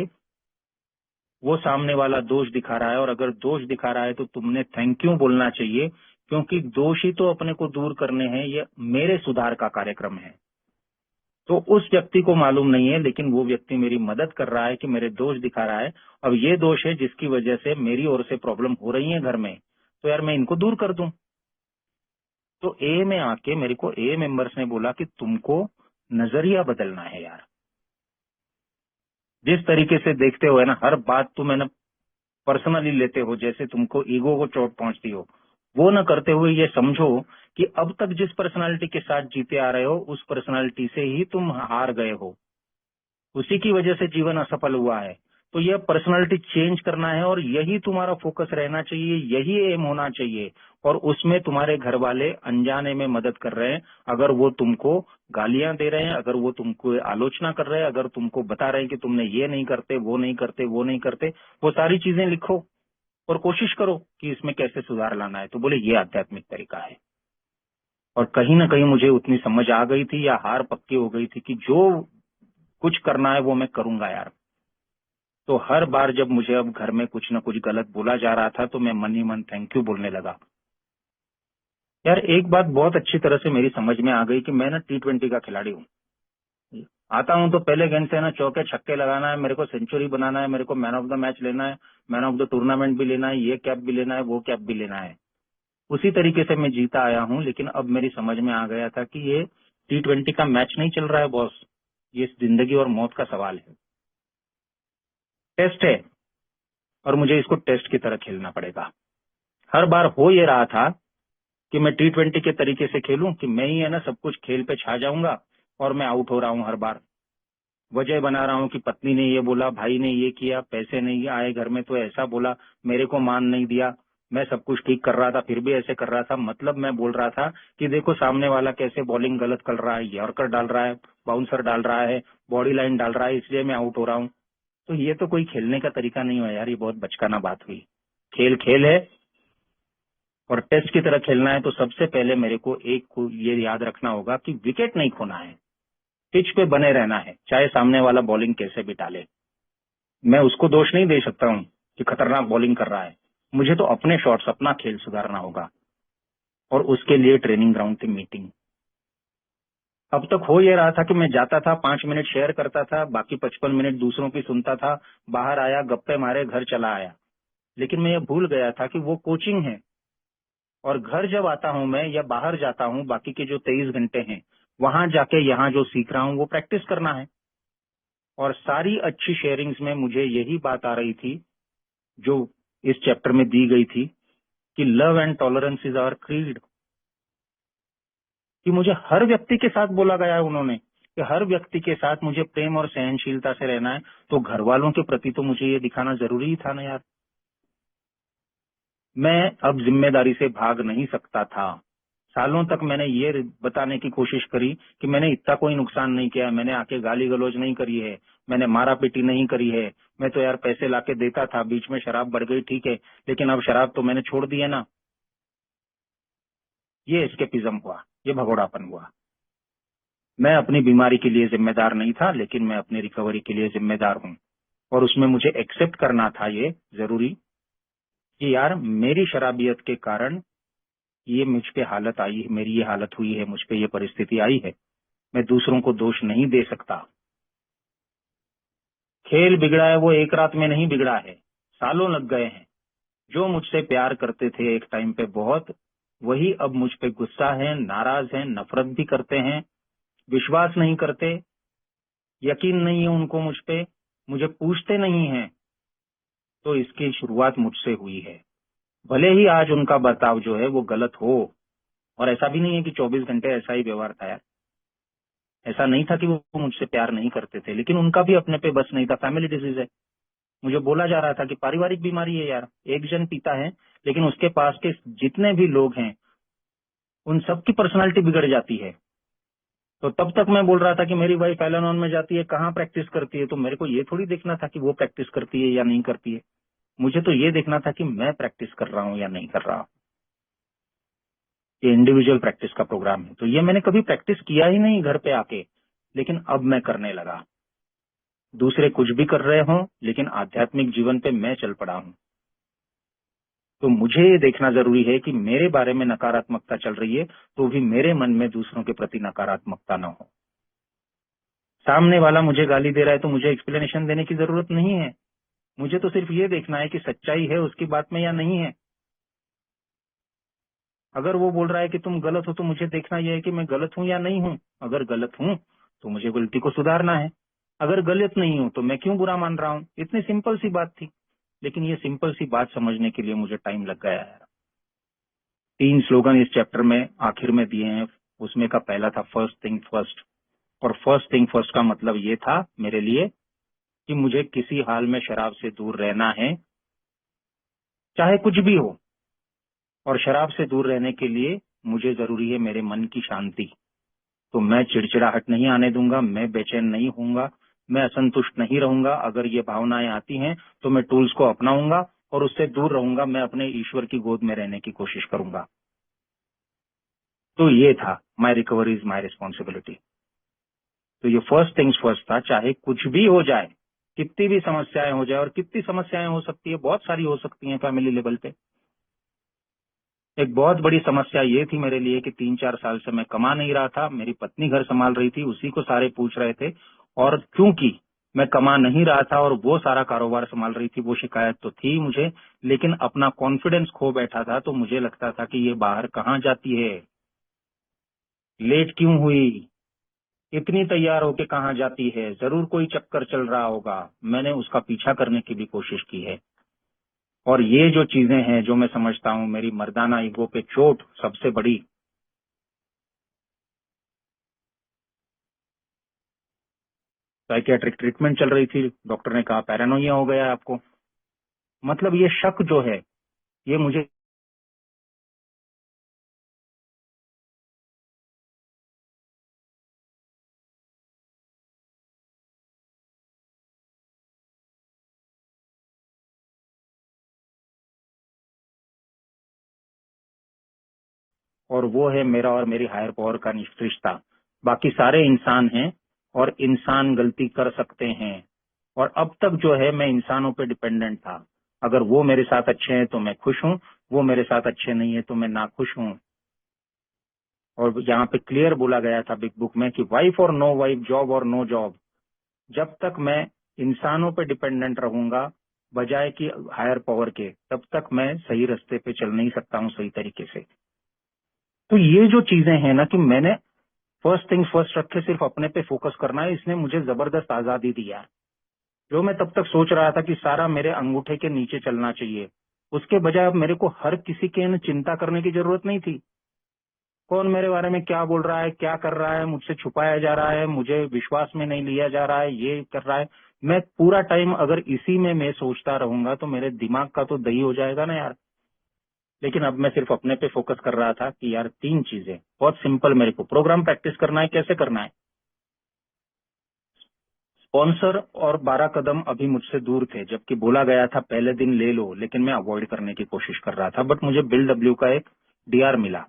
वो सामने वाला दोष दिखा रहा है, और अगर दोष दिखा रहा है तो तुमने थैंक यू बोलना चाहिए, क्योंकि दोष ही तो अपने को दूर करने हैं। ये मेरे सुधार का कार्यक्रम है। तो उस व्यक्ति को मालूम नहीं है, लेकिन वो व्यक्ति मेरी मदद कर रहा है कि मेरे दोष दिखा रहा है। अब ये दोष है जिसकी वजह से मेरी ओर से प्रॉब्लम हो रही है घर में, तो यार मैं इनको दूर कर दूं। तो ए में आके मेरे को ए मेंबर्स ने बोला कि तुमको नजरिया बदलना है यार। जिस तरीके से देखते हो है ना, हर बात तुम है ना पर्सनली लेते हो, जैसे तुमको ईगो को चोट पहुंचती हो, वो न करते हुए ये समझो कि अब तक जिस पर्सनालिटी के साथ जीते आ रहे हो, उस पर्सनालिटी से ही तुम हार गए हो, उसी की वजह से जीवन असफल हुआ है। तो यह पर्सनालिटी चेंज करना है, और यही तुम्हारा फोकस रहना चाहिए, यही एम होना चाहिए। और उसमें तुम्हारे घर वाले अनजाने में मदद कर रहे हैं। अगर वो तुमको गालियां दे रहे हैं, अगर वो तुमको आलोचना कर रहे हैं, अगर तुमको बता रहे हैं कि तुमने ये नहीं करते, वो नहीं करते, वो नहीं करते, वो सारी चीजें लिखो और कोशिश करो कि इसमें कैसे सुधार लाना है। तो बोले ये आध्यात्मिक तरीका है। और कहीं ना कहीं मुझे उतनी समझ आ गई थी, या हार पक्की हो गई थी कि जो कुछ करना है वो मैं करूंगा यार। तो हर बार जब मुझे अब घर में कुछ न कुछ गलत बोला जा रहा था, तो मैं मन ही मन थैंक यू बोलने लगा। यार एक बात बहुत अच्छी तरह से मेरी समझ में आ गई कि मैं ना T20 का खिलाड़ी हूँ। आता हूँ तो पहले गेंद से ना चौके छक्के लगाना है, मेरे को सेंचुरी बनाना है, मेरे को मैन ऑफ द मैच लेना है, मैन ऑफ द टूर्नामेंट भी लेना है, ये कैप भी लेना है, वो कैप भी लेना है। उसी तरीके से मैं जीता आया हूँ। लेकिन अब मेरी समझ में आ गया था कि ये T20 का मैच नहीं चल रहा है बॉस, ये जिंदगी और मौत का सवाल है, टेस्ट है, और मुझे इसको टेस्ट की तरह खेलना पड़ेगा। हर बार हो ये रहा था कि मैं T20 के तरीके से खेलूं कि मैं ही है ना सब कुछ खेल पे छा जाऊंगा, और मैं आउट हो रहा हूं हर बार। वजह बना रहा हूँ कि पत्नी ने ये बोला, भाई ने ये किया, पैसे नहीं आए घर में तो ऐसा बोला, मेरे को मान नहीं दिया, मैं सब कुछ ठीक कर रहा था फिर भी ऐसे कर रहा था। मतलब मैं बोल रहा था कि देखो सामने वाला कैसे बॉलिंग गलत कर रहा है, यॉर्कर डाल रहा है, बाउंसर डाल रहा है, बॉडी लाइन डाल रहा है, इसलिए मैं आउट हो रहा हूँ। तो ये तो कोई खेलने का तरीका नहीं है यार, ये बहुत बचकाना बात हुई। खेल खेल है और टेस्ट की तरह खेलना है तो सबसे पहले मेरे को एक को ये याद रखना होगा कि विकेट नहीं खोना है, पिच पे बने रहना है, चाहे सामने वाला बॉलिंग कैसे भी डाले। मैं उसको दोष नहीं दे सकता हूँ कि खतरनाक बॉलिंग कर रहा है, मुझे तो अपने शॉट्स, अपना खेल सुधारना होगा और उसके लिए ट्रेनिंग ग्राउंड की मीटिंग। अब तक हो ये रहा था कि मैं जाता था 5 मिनट शेयर करता था, बाकी 55 मिनट दूसरों की सुनता था, बाहर आया, गप्पे मारे, घर चला आया। लेकिन मैं ये भूल गया था कि वो कोचिंग है और घर जब आता हूँ मैं या बाहर जाता हूँ, बाकी के जो 23 घंटे हैं वहां जाके यहाँ जो सीख रहा हूँ वो प्रैक्टिस करना है। और सारी अच्छी शेयरिंग्स में मुझे यही बात आ रही थी जो इस चैप्टर में दी गई थी कि love and tolerance is our creed. कि मुझे हर व्यक्ति के साथ बोला गया है उन्होंने कि हर व्यक्ति के साथ मुझे प्रेम और सहनशीलता से रहना है, तो घर वालों के प्रति तो मुझे ये दिखाना जरूरी ही था ना यार। मैं अब जिम्मेदारी से भाग नहीं सकता था। सालों तक मैंने ये बताने की कोशिश करी कि मैंने इतना कोई नुकसान नहीं किया है, मैंने आके गाली गलौज नहीं करी है, मैंने मारा पीटी नहीं करी है, मैं तो यार पैसे लाके देता था, बीच में शराब बढ़ गई ठीक है, लेकिन अब शराब तो मैंने छोड़ दी है ना। ये एस्केपिज्म हुआ, ये भगोड़ापन हुआ। मैं अपनी बीमारी के लिए जिम्मेदार नहीं था, लेकिन मैं अपनी रिकवरी के लिए जिम्मेदार हूँ। और उसमें मुझे एक्सेप्ट करना था ये जरूरी कि यार मेरी शराबियत के कारण ये मुझ पे हालत आई है, मेरी ये हालत हुई है, मुझ पे ये परिस्थिति आई है, मैं दूसरों को दोष नहीं दे सकता। खेल बिगड़ा है वो एक रात में नहीं बिगड़ा है, सालों लग गए हैं। जो मुझसे प्यार करते थे एक टाइम पे बहुत, वही अब मुझ पे गुस्सा है, नाराज है, नफरत भी करते हैं, विश्वास नहीं करते, यकीन नहीं है उनको मुझ पे, मुझे पूछते नहीं हैं। तो इसकी शुरुआत मुझसे हुई है। भले ही आज उनका बर्ताव जो है वो गलत हो, और ऐसा भी नहीं है कि 24 घंटे ऐसा ही व्यवहार था यार, ऐसा नहीं था कि वो मुझसे प्यार नहीं करते थे, लेकिन उनका भी अपने पे बस नहीं था। फैमिली डिजीज है, मुझे बोला जा रहा था कि पारिवारिक बीमारी है यार, एक जन पीता है लेकिन उसके पास के जितने भी लोग हैं उन सबकी पर्सनालिटी बिगड़ जाती है। तो तब तक मैं बोल रहा था कि मेरी वाइफ एलानॉन में जाती है, कहाँ प्रैक्टिस करती है, तो मेरे को ये थोड़ी देखना था कि वो प्रैक्टिस करती है या नहीं करती है, मुझे तो ये देखना था कि मैं प्रैक्टिस कर रहा हूँ या नहीं कर रहा हूँ। ये इंडिविजुअल प्रैक्टिस का प्रोग्राम है, तो ये मैंने कभी प्रैक्टिस किया ही नहीं घर पे आके, लेकिन अब मैं करने लगा। दूसरे कुछ भी कर रहे हों, लेकिन आध्यात्मिक जीवन पे मैं चल पड़ा हूँ। तो मुझे ये देखना जरूरी है कि मेरे बारे में नकारात्मकता चल रही है तो भी मेरे मन में दूसरों के प्रति नकारात्मकता न हो। सामने वाला मुझे गाली दे रहा है तो मुझे एक्सप्लेनेशन देने की जरूरत नहीं है, मुझे तो सिर्फ ये देखना है कि सच्चाई है उसकी बात में या नहीं है। अगर वो बोल रहा है कि तुम गलत हो तो मुझे देखना यह है कि मैं गलत हूं या नहीं हूं। अगर गलत हूं तो मुझे गलती को सुधारना है, अगर गलत नहीं हूं तो मैं क्यों बुरा मान रहा हूं। इतनी सिंपल सी बात थी, लेकिन ये सिंपल सी बात समझने के लिए मुझे टाइम लग गया है। 3 स्लोगन इस चैप्टर में आखिर में दिए हैं। उसमें का पहला था फर्स्ट थिंग फर्स्ट, और फर्स्ट थिंग फर्स्ट का मतलब ये था मेरे लिए कि मुझे किसी हाल में शराब से दूर रहना है, चाहे कुछ भी हो। और शराब से दूर रहने के लिए मुझे जरूरी है मेरे मन की शांति। तो मैं चिड़चिड़ाहट नहीं आने दूंगा, मैं बेचैन नहीं होऊंगा, मैं असंतुष्ट नहीं रहूंगा। अगर ये भावनाएं आती हैं तो मैं टूल्स को अपनाऊंगा और उससे दूर रहूंगा, मैं अपने ईश्वर की गोद में रहने की कोशिश करूंगा। तो ये था माई रिकवरी इज माई रिस्पॉन्सिबिलिटी। तो ये फर्स्ट थिंग्स फर्स्ट था, चाहे कुछ भी हो जाए, कितनी भी समस्याएं हो जाए, और कितनी समस्याएं हो सकती है, बहुत सारी हो सकती हैं फैमिली लेवल पे। एक बहुत बड़ी समस्या ये थी मेरे लिए कि 3-4 साल से मैं कमा नहीं रहा था, मेरी पत्नी घर संभाल रही थी, उसी को सारे पूछ रहे थे। और क्योंकि मैं कमा नहीं रहा था और वो सारा कारोबार संभाल रही थी, वो शिकायत तो थी मुझे, लेकिन अपना कॉन्फिडेंस खो बैठा था। तो मुझे लगता था कि ये बाहर कहाँ जाती है, लेट क्यों हुई, इतनी तैयार होके कहाँ जाती है, जरूर कोई चक्कर चल रहा होगा। मैंने उसका पीछा करने की भी कोशिश की है। और ये जो चीजें हैं जो मैं समझता हूँ मेरी मर्दाना ईगो पे चोट सबसे बड़ी, साइकियाट्रिक ट्रीटमेंट चल रही थी, डॉक्टर ने कहा पैरानोइया हो गया है आपको। मतलब ये शक जो है ये मुझे और वो है मेरा और मेरी हायर पावर का रिश्ता। बाकी सारे इंसान हैं और इंसान गलती कर सकते हैं, और अब तक जो है मैं इंसानों पे डिपेंडेंट था। अगर वो मेरे साथ अच्छे हैं तो मैं खुश हूँ, वो मेरे साथ अच्छे नहीं है तो मैं नाखुश हूँ। और यहाँ पे क्लियर बोला गया था बिग बुक में कि वाइफ और नो वाइफ, जॉब और नो जॉब, जब तक मैं इंसानों पे डिपेंडेंट रहूंगा बजाय कि हायर पावर के, तब तक मैं सही रास्ते पे चल नहीं सकता हूँ सही तरीके से। तो ये जो चीजें हैं ना कि मैंने फर्स्ट थिंग्स फर्स्ट रख के सिर्फ अपने पे फोकस करना है, इसने मुझे जबरदस्त आजादी दिया है। जो मैं तब तक सोच रहा था कि सारा मेरे अंगूठे के नीचे चलना चाहिए, उसके बजाय अब मेरे को हर किसी के न चिंता करने की जरूरत नहीं थी। कौन मेरे बारे में क्या बोल रहा है, क्या कर रहा है, मुझसे छुपाया जा रहा है, मुझे विश्वास में नहीं लिया जा रहा है, ये कर रहा है। मैं पूरा टाइम अगर इसी में मैं सोचता रहूंगा तो मेरे दिमाग का तो दही हो जाएगा ना यार। लेकिन अब मैं सिर्फ अपने पे फोकस कर रहा था कि यार 3 चीजें बहुत सिंपल, मेरे को प्रोग्राम प्रैक्टिस करना है। कैसे करना है? स्पॉन्सर और 12 कदम अभी मुझसे दूर थे, जबकि बोला गया था पहले दिन ले लो, लेकिन मैं अवॉइड करने की कोशिश कर रहा था। बट मुझे बिल डब्ल्यू का एक डीआर मिला।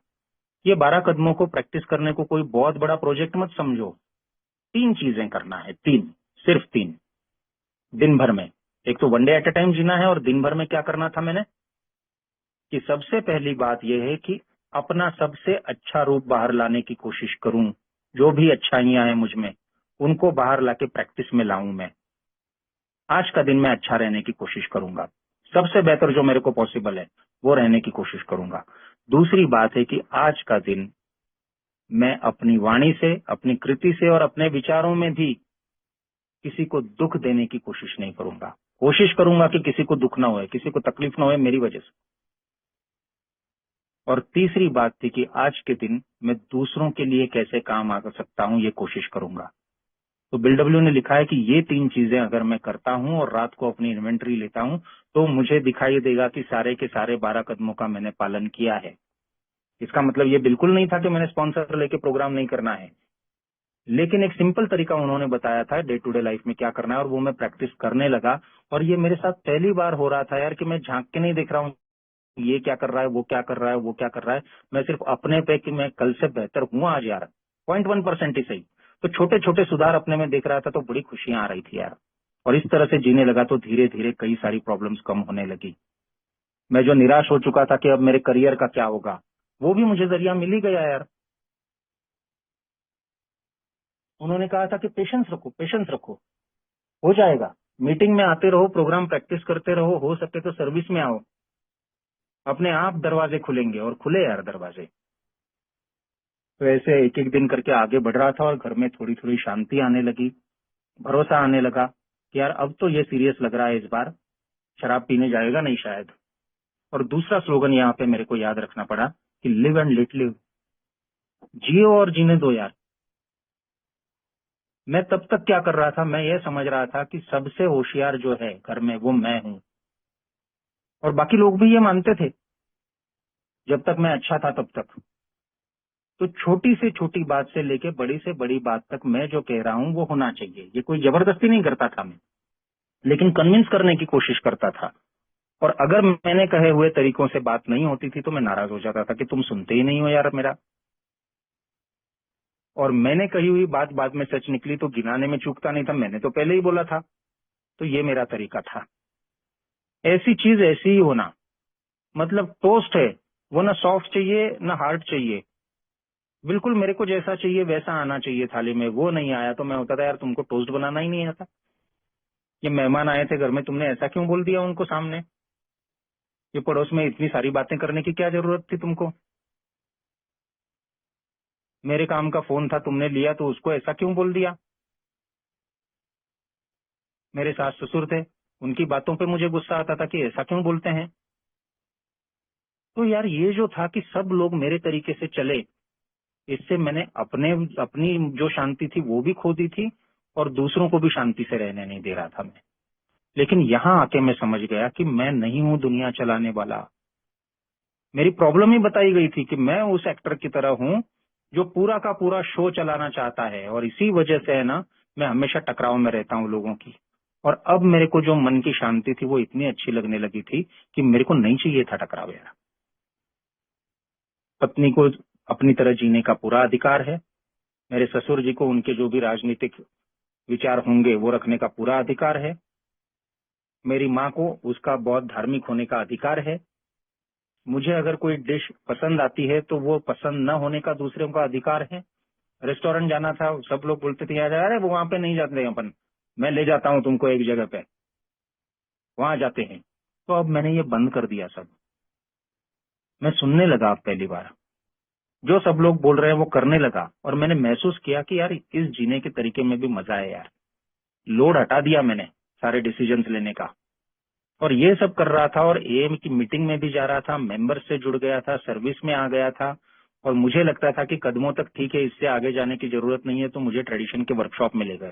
ये 12 कदमों को प्रैक्टिस करने को कोई बहुत बड़ा प्रोजेक्ट मत समझो। 3 चीजें करना है, 3, सिर्फ 3 दिन भर में। एक तो one day at a time जीना है, और दिन भर में क्या करना था मैंने कि सबसे पहली बात यह है कि अपना सबसे अच्छा रूप बाहर लाने की कोशिश करूं। जो भी अच्छाइयां हैं मुझ में उनको बाहर लाके प्रैक्टिस में लाऊं मैं। आज का दिन मैं अच्छा रहने की कोशिश करूंगा, सबसे बेहतर जो मेरे को पॉसिबल है वो रहने की कोशिश करूंगा। दूसरी बात है कि आज का दिन मैं अपनी वाणी से, अपनी कृति से और अपने विचारों में भी किसी को दुख देने की कोशिश नहीं करूंगा। कोशिश करूंगा कि किसी को दुख ना होए, किसी को तकलीफ ना होए मेरी वजह से। और तीसरी बात थी कि आज के दिन मैं दूसरों के लिए कैसे काम आ सकता हूं, ये कोशिश करूंगा। तो बिल डब्ल्यू ने लिखा है कि ये 3 चीजें अगर मैं करता हूं और रात को अपनी इन्वेंट्री लेता हूं तो मुझे दिखाई देगा कि सारे के सारे 12 कदमों का मैंने पालन किया है। इसका मतलब ये बिल्कुल नहीं था कि मैंने स्पॉन्सर लेके प्रोग्राम नहीं करना है, लेकिन एक सिंपल तरीका उन्होंने बताया था डे टू डे लाइफ में क्या करना है, और वो मैं प्रैक्टिस करने लगा। और ये मेरे साथ पहली बार हो रहा था यार कि मैं झांक के नहीं देख रहा हूँ ये क्या कर रहा है, वो क्या कर रहा है, वो क्या कर रहा है। मैं सिर्फ अपने पे कि मैं कल से बेहतर हूँ आज यार, 0.1% ही सही। तो छोटे छोटे सुधार अपने में देख रहा था तो बड़ी खुशियां आ रही थी यार। और इस तरह से जीने लगा तो धीरे धीरे कई सारी प्रॉब्लम्स कम होने लगी। मैं जो निराश हो चुका था कि अब मेरे करियर का क्या होगा, वो भी मुझे जरिया मिल ही गया यार। उन्होंने कहा था कि पेशेंस रखो, पेशेंस रखो, हो जाएगा। मीटिंग में आते रहो, प्रोग्राम प्रैक्टिस करते रहो, हो सके तो सर्विस में आओ, अपने आप दरवाजे खुलेंगे। और खुले यार दरवाजे। तो ऐसे एक एक दिन करके आगे बढ़ रहा था और घर में थोड़ी थोड़ी शांति आने लगी, भरोसा आने लगा कि यार अब तो ये सीरियस लग रहा है, इस बार शराब पीने जाएगा नहीं शायद। और दूसरा स्लोगन यहाँ पे मेरे को याद रखना पड़ा कि लिव एंड लेट लिव, जियो और जीने दो यार। मैं तब तक क्या कर रहा था, मैं ये समझ रहा था कि सबसे होशियार जो है घर में वो मैं हूँ, और बाकी लोग भी ये मानते थे जब तक मैं अच्छा था तब तक। तो छोटी से छोटी बात से लेके बड़ी से बड़ी बात तक मैं जो कह रहा हूँ वो होना चाहिए। ये कोई जबरदस्ती नहीं करता था मैं, लेकिन कन्विंस करने की कोशिश करता था। और अगर मैंने कहे हुए तरीकों से बात नहीं होती थी तो मैं नाराज हो जाता था कि तुम सुनते ही नहीं हो यार मेरा। और मैंने कही हुई बात बाद में सच निकली तो गिनाने में चूकता नहीं था, मैंने तो पहले ही बोला था। तो ये मेरा तरीका था। ऐसी चीज ऐसी ही होना, मतलब टोस्ट है वो ना सॉफ्ट चाहिए ना हार्ड चाहिए, बिल्कुल मेरे को जैसा चाहिए वैसा आना चाहिए थाली में। वो नहीं आया तो मैं होता था यार तुमको टोस्ट बनाना ही नहीं आता, ये मेहमान आए थे घर में, तुमने ऐसा क्यों बोल दिया उनको सामने, ये पड़ोस में इतनी सारी बातें करने की क्या जरूरत थी तुमको, मेरे काम का फोन था तुमने लिया तो उसको ऐसा क्यों बोल दिया। मेरे सास ससुर थे, उनकी बातों पे मुझे गुस्सा आता था कि ऐसा क्यों बोलते हैं। तो यार ये जो था कि सब लोग मेरे तरीके से चले, इससे मैंने अपनी जो शांति थी वो भी खो दी थी, और दूसरों को भी शांति से रहने नहीं दे रहा था मैं। लेकिन यहाँ आके मैं समझ गया कि मैं नहीं हूं दुनिया चलाने वाला। मेरी प्रॉब्लम ही बताई गई थी कि मैं उस एक्टर की तरह हूं जो पूरा का पूरा शो चलाना चाहता है, और इसी वजह से है ना मैं हमेशा टकराव में रहता हूं लोगों की। और अब मेरे को जो मन की शांति थी वो इतनी अच्छी लगने लगी थी कि मेरे को नहीं चाहिए था टकराव यार। पत्नी को अपनी तरह जीने का पूरा अधिकार है, मेरे ससुर जी को उनके जो भी राजनीतिक विचार होंगे वो रखने का पूरा अधिकार है, मेरी माँ को उसका बहुत धार्मिक होने का अधिकार है, मुझे अगर कोई डिश पसंद आती है तो वो पसंद न होने का दूसरों का अधिकार है। रेस्टोरेंट जाना था, सब लोग बोलते थे यार अरे वो वहां पे नहीं जाते अपन, मैं ले जाता हूँ तुमको एक जगह पे, वहां जाते हैं। तो अब मैंने ये बंद कर दिया सब। मैं सुनने लगा अब पहली बार, जो सब लोग बोल रहे हैं वो करने लगा, और मैंने महसूस किया कि यार इस जीने के तरीके में भी मजा है यार। लोड हटा दिया मैंने सारे डिसीजंस लेने का, और ये सब कर रहा था, और एएम की मीटिंग में भी जा रहा था, मेंबर से जुड़ गया था, सर्विस में आ गया था, और मुझे लगता था कि कदमों तक ठीक है, इससे आगे जाने की जरूरत नहीं है, तो मुझे ट्रेडिशन के वर्कशॉप में ले गए।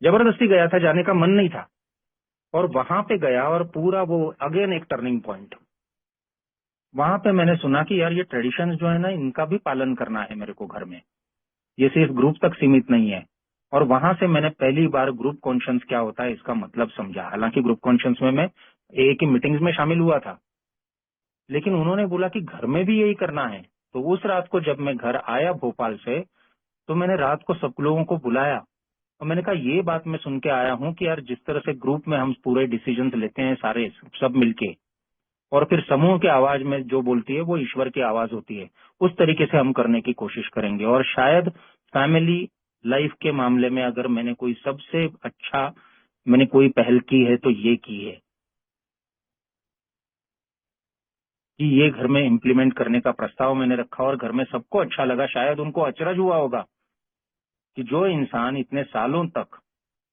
जबरदस्ती गया था, जाने का मन नहीं था, और वहां पे गया और पूरा वो अगेन एक टर्निंग पॉइंट। वहां पे मैंने सुना कि यार ये ट्रेडिशंस जो है ना इनका भी पालन करना है मेरे को घर में, ये सिर्फ ग्रुप तक सीमित नहीं है। और वहां से मैंने पहली बार ग्रुप कॉन्शियंस क्या होता है इसका मतलब समझा। हालांकि ग्रुप कॉन्शियंस में मैं एक ही मीटिंग्स में शामिल हुआ था, लेकिन उन्होंने बोला कि घर में भी यही करना है। तो उस रात को जब मैं घर आया भोपाल से, तो मैंने रात को सब लोगों को बुलाया, और मैंने कहा ये बात मैं सुन के आया हूँ कि यार जिस तरह से ग्रुप में हम पूरे डिसीजंस लेते हैं सारे सब मिलके, और फिर समूह की आवाज में जो बोलती है वो ईश्वर की आवाज होती है, उस तरीके से हम करने की कोशिश करेंगे। और शायद फैमिली लाइफ के मामले में अगर मैंने कोई सबसे अच्छा मैंने कोई पहल की है तो ये की है कि ये घर में इम्प्लीमेंट करने का प्रस्ताव मैंने रखा, और घर में सबको अच्छा लगा। शायद उनको अचरज हुआ होगा कि जो इंसान इतने सालों तक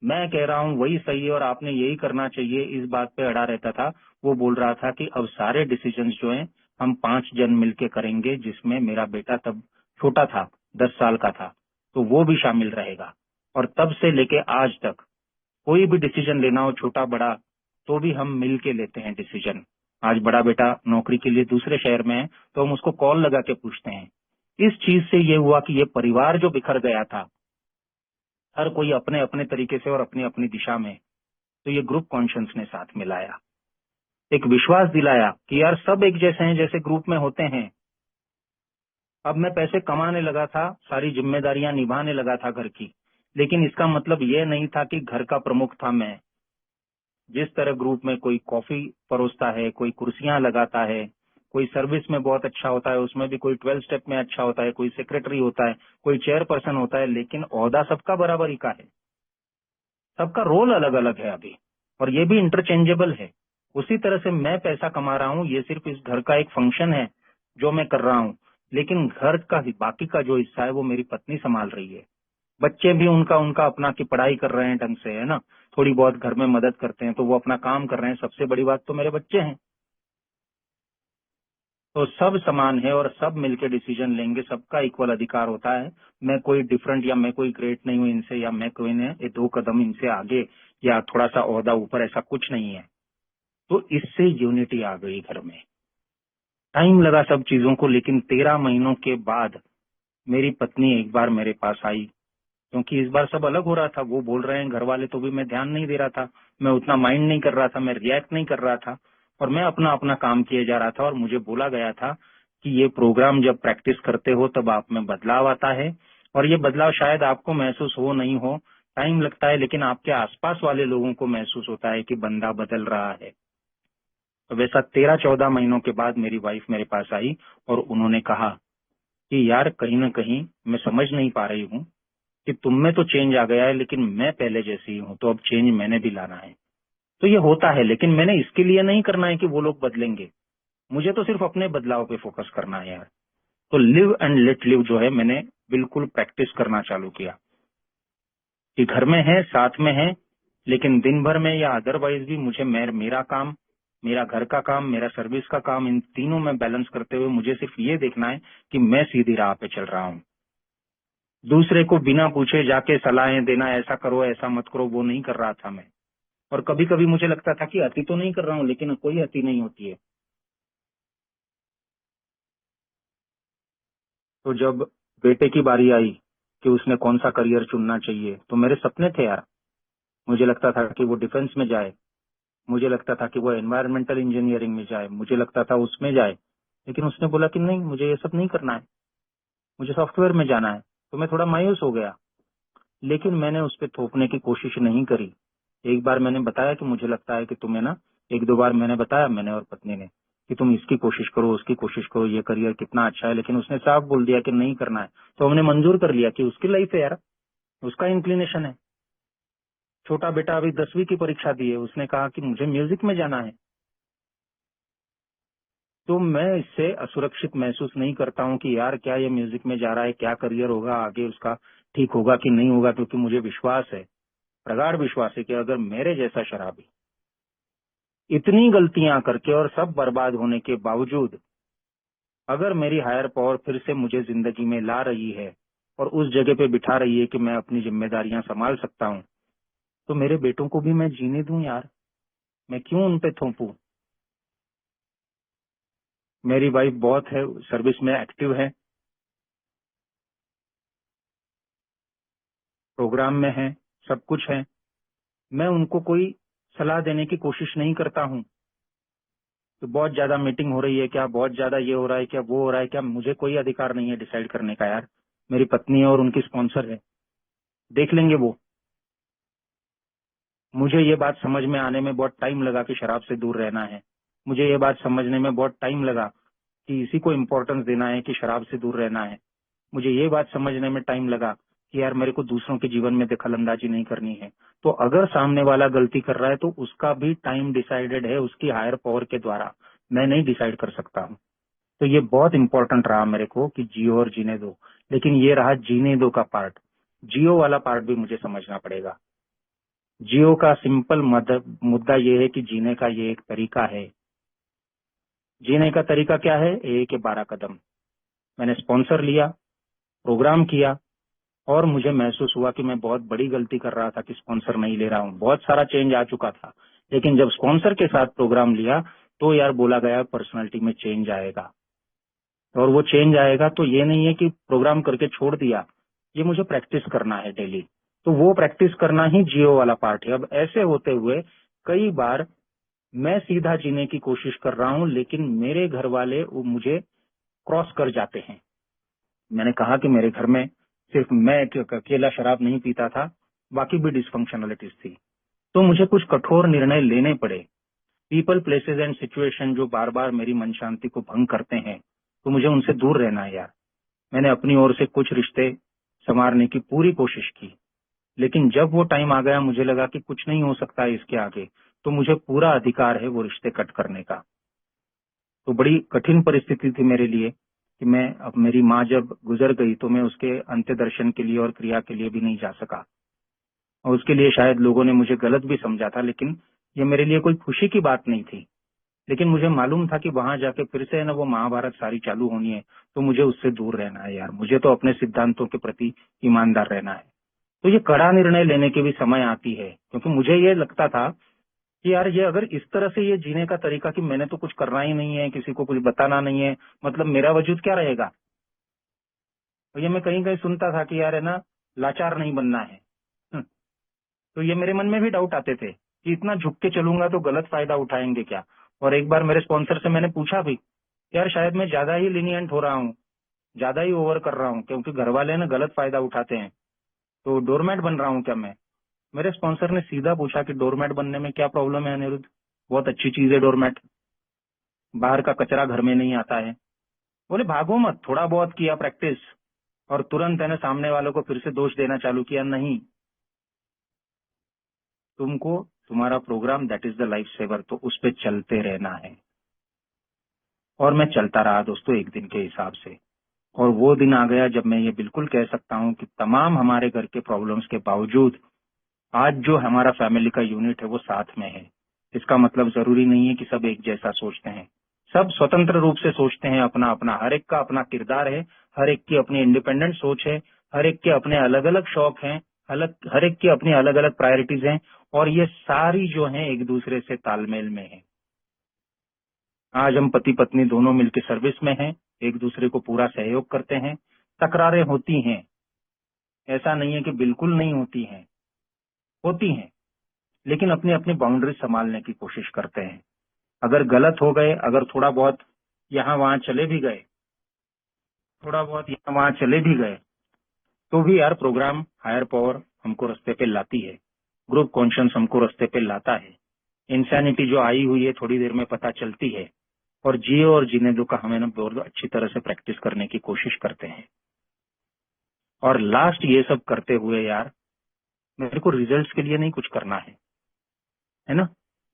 मैं कह रहा हूँ वही सही है और आपने यही करना चाहिए इस बात पे अड़ा रहता था, वो बोल रहा था कि अब सारे डिसीजंस जो हैं हम 5 जन मिलके करेंगे, जिसमें मेरा बेटा तब छोटा था, 10 साल का था, तो वो भी शामिल रहेगा। और तब से लेके आज तक कोई भी डिसीजन लेना हो छोटा बड़ा, तो भी हम मिल के लेते हैं डिसीजन। आज बड़ा बेटा नौकरी के लिए दूसरे शहर में है, तो हम उसको कॉल लगा के पूछते हैं। इस चीज से ये हुआ कि ये परिवार जो बिखर गया था, हर कोई अपने अपने तरीके से और अपनी अपनी दिशा में, तो ये ग्रुप कॉन्शियंस ने साथ मिलाया, एक विश्वास दिलाया कि यार सब एक जैसे हैं जैसे ग्रुप में होते हैं। अब मैं पैसे कमाने लगा था, सारी जिम्मेदारियां निभाने लगा था घर की, लेकिन इसका मतलब ये नहीं था कि घर का प्रमुख था मैं। जिस तरह ग्रुप में कोई कॉफी परोसता है, कोई कुर्सियां लगाता है, कोई सर्विस में बहुत अच्छा होता है, उसमें भी कोई 12 स्टेप में अच्छा होता है, कोई सेक्रेटरी होता है, कोई चेयरपर्सन होता है, लेकिन ओहदा सबका बराबरी का है, सबका रोल अलग अलग है अभी, और ये भी इंटरचेंजेबल है। उसी तरह से मैं पैसा कमा रहा हूँ, ये सिर्फ इस घर का एक फंक्शन है जो मैं कर रहा हूँ, लेकिन घर का बाकी का जो हिस्सा है वो मेरी पत्नी संभाल रही है। बच्चे भी उनका उनका अपना की पढ़ाई कर रहे हैं ढंग से, है ना, थोड़ी बहुत घर में मदद करते हैं तो वो अपना काम कर रहे हैं। सबसे बड़ी बात तो मेरे बच्चे हैं। तो सब समान है और सब मिलके डिसीजन लेंगे, सबका इक्वल अधिकार होता है। मैं कोई डिफरेंट या मैं कोई ग्रेट नहीं हूँ इनसे, या मैं कोई ने ये 2 कदम इनसे आगे या थोड़ा सा ओहदा ऊपर, ऐसा कुछ नहीं है। तो इससे यूनिटी आ गई घर में। टाइम लगा सब चीजों को, लेकिन 13 महीनों के बाद मेरी पत्नी एक बार मेरे पास आई, क्योंकि इस बार सब अलग हो रहा था। वो बोल रहे हैं घर वाले, तो भी मैं ध्यान नहीं दे रहा था, मैं उतना माइंड नहीं कर रहा था, मैं रिएक्ट नहीं कर रहा था, और मैं अपना अपना काम किए जा रहा था। और मुझे बोला गया था कि ये प्रोग्राम जब प्रैक्टिस करते हो तब आप में बदलाव आता है, और ये बदलाव शायद आपको महसूस हो नहीं हो, टाइम लगता है, लेकिन आपके आसपास वाले लोगों को महसूस होता है कि बंदा बदल रहा है। तो वैसा 13-14 महीनों के बाद मेरी वाइफ मेरे पास आई और उन्होंने कहा कि यार कहीं ना कहीं मैं समझ नहीं पा रही हूँ कि तुम में तो चेंज आ गया है, लेकिन मैं पहले जैसी ही हूँ, तो अब चेंज मैंने भी लाना है। तो ये होता है, लेकिन मैंने इसके लिए नहीं करना है कि वो लोग बदलेंगे, मुझे तो सिर्फ अपने बदलाव पे फोकस करना है यार। तो लिव एंड लेट लिव जो है मैंने बिल्कुल प्रैक्टिस करना चालू किया कि घर में है, साथ में है, लेकिन दिन भर में या अदरवाइज भी मुझे मेरा काम, मेरा घर का काम, मेरा सर्विस का काम, इन तीनों में बैलेंस करते हुए मुझे सिर्फ ये देखना है कि मैं सीधी राह पे चल रहा हूँ। दूसरे को बिना पूछे जाके सलाहें देना, ऐसा करो ऐसा मत करो, वो नहीं कर रहा था मैं। और कभी कभी मुझे लगता था कि अति तो नहीं कर रहा हूँ, लेकिन कोई अति नहीं होती है। तो जब बेटे की बारी आई कि उसने कौन सा करियर चुनना चाहिए, तो मेरे सपने थे यार। मुझे लगता था कि वो डिफेंस में जाए, मुझे लगता था कि वो एनवायरमेंटल इंजीनियरिंग में जाए, मुझे लगता था उसमें जाए। लेकिन उसने बोला कि नहीं, मुझे ये सब नहीं करना है, मुझे सॉफ्टवेयर में जाना है। तो मैं थोड़ा मायूस हो गया, लेकिन मैंने उस पर थोपने की कोशिश नहीं करी। एक बार मैंने बताया कि मुझे लगता है कि तुम्हें ना, एक दो बार मैंने बताया, मैंने और पत्नी ने, कि तुम इसकी कोशिश करो, उसकी कोशिश करो, ये करियर कितना अच्छा है। लेकिन उसने साफ बोल दिया कि नहीं करना है। तो हमने मंजूर कर लिया कि उसकी लाइफ है यार, उसका इंक्लिनेशन है। छोटा बेटा अभी 10वीं की परीक्षा दी है, उसने कहा कि मुझे म्यूजिक में जाना है। तो मैं इससे असुरक्षित महसूस नहीं करता हूँ कि यार क्या ये म्यूजिक में जा रहा है, क्या करियर होगा आगे उसका, ठीक होगा कि नहीं होगा। क्योंकि मुझे विश्वास है, प्रगाढ़ विश्वास है कि अगर मेरे जैसा शराबी इतनी गलतियां करके और सब बर्बाद होने के बावजूद अगर मेरी हायर पावर फिर से मुझे जिंदगी में ला रही है और उस जगह पे बिठा रही है कि मैं अपनी जिम्मेदारियां संभाल सकता हूँ, तो मेरे बेटों को भी मैं जीने दूं यार। मैं क्यों उन पे थोपूं। मेरी वाइफ बहुत है, सर्विस में एक्टिव है, प्रोग्राम में है, सब कुछ है। मैं उनको कोई सलाह देने की कोशिश नहीं करता हूँ कि बहुत ज्यादा मीटिंग हो रही है क्या, बहुत ज्यादा ये हो रहा है क्या, वो हो रहा है क्या। मुझे कोई अधिकार नहीं है डिसाइड करने का यार। मेरी पत्नी है और उनकी स्पॉन्सर है, देख लेंगे वो। मुझे ये बात समझ में आने में बहुत टाइम लगा कि शराब से दूर रहना है। मुझे ये बात समझने में बहुत टाइम लगा कि इसी को इम्पोर्टेंस देना है कि शराब से दूर रहना है। मुझे ये बात समझने में टाइम लगा कि यार मेरे को दूसरों के जीवन में दखल अंदाजी नहीं करनी है। तो अगर सामने वाला गलती कर रहा है तो उसका भी टाइम डिसाइडेड है उसकी हायर पावर के द्वारा, मैं नहीं डिसाइड कर सकता हूँ। तो ये बहुत इंपॉर्टेंट रहा मेरे को कि जियो और जीने दो। लेकिन ये रहा जीने दो का पार्ट, जियो वाला पार्ट भी मुझे समझना पड़ेगा। जियो का सिंपल मुद्दा ये है कि जीने का ये एक तरीका है। जीने का तरीका क्या है? 1 के 12 कदम। मैंने स्पॉन्सर लिया, प्रोग्राम किया, और मुझे महसूस हुआ कि मैं बहुत बड़ी गलती कर रहा था कि स्पॉन्सर नहीं ले रहा हूँ। बहुत सारा चेंज आ चुका था, लेकिन जब स्पॉन्सर के साथ प्रोग्राम लिया तो यार बोला गया पर्सनालिटी में चेंज आएगा। और वो चेंज आएगा तो ये नहीं है कि प्रोग्राम करके छोड़ दिया, ये मुझे प्रैक्टिस करना है डेली। तो वो प्रैक्टिस करना ही जियो वाला पार्ट है। अब ऐसे होते हुए कई बार मैं सीधा जीने की कोशिश कर रहा हूँ, लेकिन मेरे घर वाले वो मुझे क्रॉस कर जाते हैं। मैंने कहा कि मेरे घर में सिर्फ मैं अकेला शराब नहीं पीता था, बाकी भी डिसफंक्शनलिटीज थी। तो मुझे कुछ कठोर निर्णय लेने पड़े। पीपल, प्लेसेस एंड सिचुएशन जो बार बार मेरी मन शांति को भंग करते हैं, तो मुझे उनसे दूर रहना है यार। मैंने अपनी ओर से कुछ रिश्ते संवारने की पूरी कोशिश की, लेकिन जब वो टाइम आ गया मुझे लगा कि कुछ नहीं हो सकता है इसके आगे, तो मुझे पूरा अधिकार है वो रिश्ते कट करने का। तो बड़ी कठिन परिस्थिति थी मेरे लिए कि मैं, अब मेरी माँ जब गुजर गई तो मैं उसके अंत्य दर्शन के लिए और क्रिया के लिए भी नहीं जा सका। और उसके लिए शायद लोगों ने मुझे गलत भी समझा था, लेकिन ये मेरे लिए कोई खुशी की बात नहीं थी। लेकिन मुझे मालूम था कि वहां जाके फिर से है ना वो महाभारत सारी चालू होनी है, तो मुझे उससे दूर रहना है यार। मुझे तो अपने सिद्धांतों के प्रति ईमानदार रहना है। तो ये कड़ा निर्णय लेने के भी समय आती है, क्योंकि मुझे ये लगता था कि यार ये अगर इस तरह से ये जीने का तरीका कि मैंने तो कुछ करना ही नहीं है, किसी को कुछ बताना नहीं है, मतलब मेरा वजूद क्या रहेगा। तो ये मैं कहीं कहीं सुनता था कि यार है ना लाचार नहीं बनना है। तो ये मेरे मन में भी डाउट आते थे कि इतना झुक के चलूंगा तो गलत फायदा उठाएंगे क्या। और एक बार मेरे स्पॉन्सर से मैंने पूछा भी, यार शायद मैं ज्यादा ही लिनियंट हो रहा हूँ, ज्यादा ही ओवर कर रहा हूँ, क्योंकि घर वाले ना गलत फायदा उठाते हैं, तो डोरमैट बन रहा हूँ क्या मैं। मेरे स्पॉन्सर ने सीधा पूछा कि डोरमैट बनने में क्या प्रॉब्लम है अनिरुद्ध, बहुत अच्छी चीज है डोरमैट, बाहर का कचरा घर में नहीं आता है। बोले भागो मत, थोड़ा बहुत किया प्रैक्टिस और तुरंत है ना सामने वालों को फिर से दोष देना चालू किया। नहीं, तुमको तुम्हारा programme that is the life saver, तो उस पर चलते रहना है। और मैं चलता रहा दोस्तों एक दिन के हिसाब से। और वो दिन आ गया जब मैं ये बिल्कुल कह सकता हूँ कि तमाम हमारे घर के प्रॉब्लम्स के बावजूद आज जो हमारा फैमिली का यूनिट है वो साथ में है। इसका मतलब जरूरी नहीं है कि सब एक जैसा सोचते हैं, सब स्वतंत्र रूप से सोचते हैं, अपना अपना, हर एक का अपना किरदार है, हर एक की अपनी इंडिपेंडेंट सोच है, हर एक के अपने अलग अलग शौक हैं, हर एक की अपनी अलग अलग प्रायोरिटीज हैं, और ये सारी जो हैं एक दूसरे से तालमेल में है। आज हम पति पत्नी दोनों मिलकर सर्विस में हैं, एक दूसरे को पूरा सहयोग करते हैं। तकरारें होती हैं, ऐसा नहीं है कि बिल्कुल नहीं होती हैं, होती हैं, लेकिन अपनी अपनी बाउंड्री संभालने की कोशिश करते हैं। अगर गलत हो गए, अगर थोड़ा बहुत यहाँ वहां चले भी गए, थोड़ा बहुत यहाँ वहां चले भी गए, तो भी यार प्रोग्राम हायर पावर हमको रास्ते पे लाती है, ग्रुप कॉन्शियस हमको रास्ते पे लाता है। इंसैनिटी जो आई हुई है थोड़ी देर में पता चलती है, और जिए और जीने दो का हमें ना बहुत अच्छी तरह से प्रैक्टिस करने की कोशिश करते हैं। और लास्ट ये सब करते हुए यार मेरे को रिजल्ट्स के लिए नहीं कुछ करना है ना।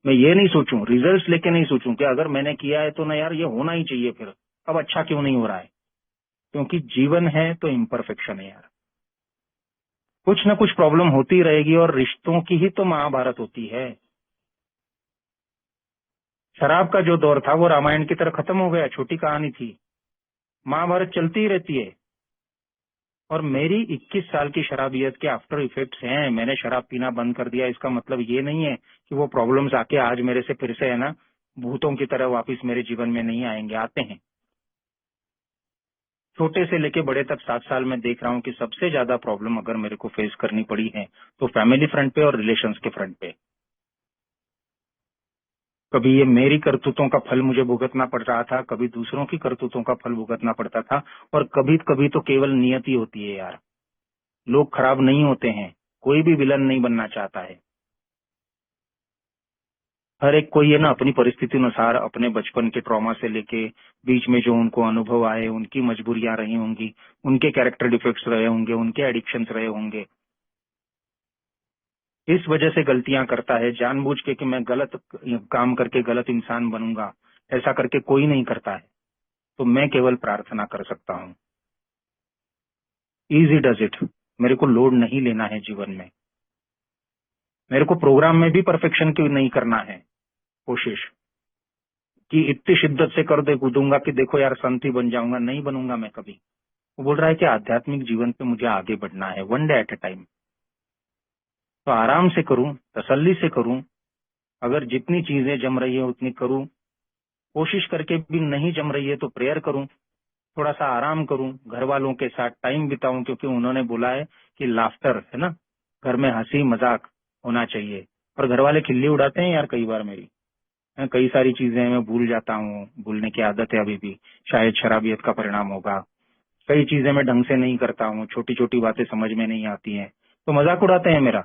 मैं ये नहीं सोचूं, रिजल्ट्स लेके नहीं सोचूं कि अगर मैंने किया है तो ना यार ये होना ही चाहिए, फिर अब अच्छा क्यों नहीं हो रहा है, क्योंकि जीवन है तो इम्परफेक्शन है यार। कुछ ना कुछ प्रॉब्लम होती रहेगी, और रिश्तों की ही तो महाभारत होती है। शराब का जो दौर था वो रामायण की तरह खत्म हो गया, छोटी कहानी थी। महाभारत चलती ही रहती है। और मेरी 21 साल की शराबियत के आफ्टर इफेक्ट्स हैं। मैंने शराब पीना बंद कर दिया, इसका मतलब ये नहीं है कि वो प्रॉब्लम्स आके आज मेरे से फिर से है ना भूतों की तरह वापस मेरे जीवन में नहीं आएंगे, आते हैं। छोटे से लेके बड़े तक 7 साल में देख रहा हूँ कि सबसे ज्यादा प्रॉब्लम अगर मेरे को फेस करनी पड़ी है तो फैमिली फ्रंट पे और रिलेशंस के फ्रंट पे। कभी ये मेरी करतूतों का फल मुझे भुगतना पड़ रहा था, कभी दूसरों की करतूतों का फल भुगतना पड़ता था, और कभी कभी तो केवल नियति होती है यार। लोग खराब नहीं होते हैं, कोई भी विलन नहीं बनना चाहता है। हर एक कोई है ना अपनी परिस्थिति अनुसार, अपने बचपन के ट्रॉमा से लेके बीच में जो उनको अनुभव आए, उनकी मजबूरियां रही होंगी, उनके कैरेक्टर डिफेक्ट्स रहे होंगे, उनके एडिक्शंस रहे होंगे, इस वजह से गलतियां करता है जानबूझ के कि मैं गलत काम करके गलत इंसान बनूंगा, ऐसा करके कोई नहीं करता है। तो मैं केवल प्रार्थना कर सकता हूँ, इजी डज इट। मेरे को लोड नहीं लेना है जीवन में, मेरे को प्रोग्राम में भी परफेक्शन की नहीं करना है कोशिश कि इतनी शिद्दत से कर दे कूदूंगा कि देखो यार संत ही बन जाऊंगा, नहीं बनूंगा मैं कभी। वो बोल रहा है कि आध्यात्मिक जीवन पे मुझे आगे बढ़ना है, वन डे एट ए टाइम। तो आराम से करूं, तसल्ली से करूं, अगर जितनी चीजें जम रही है उतनी करूं, कोशिश करके भी नहीं जम रही है तो प्रेयर करूं, थोड़ा सा आराम करूं, घर वालों के साथ टाइम बिताऊं, क्योंकि उन्होंने बोला है कि लाफ्टर है ना, घर में हंसी मजाक होना चाहिए। और घर वाले खिल्ली उड़ाते हैं यार कई बार मेरी। कई सारी चीजें मैं भूल जाता हूँ, भूलने की आदत है अभी भी, शायद शराबियत का परिणाम होगा। कई चीजें मैं ढंग से नहीं करता हूँ, छोटी छोटी बातें समझ में नहीं आती हैं, तो मजाक उड़ाते हैं मेरा।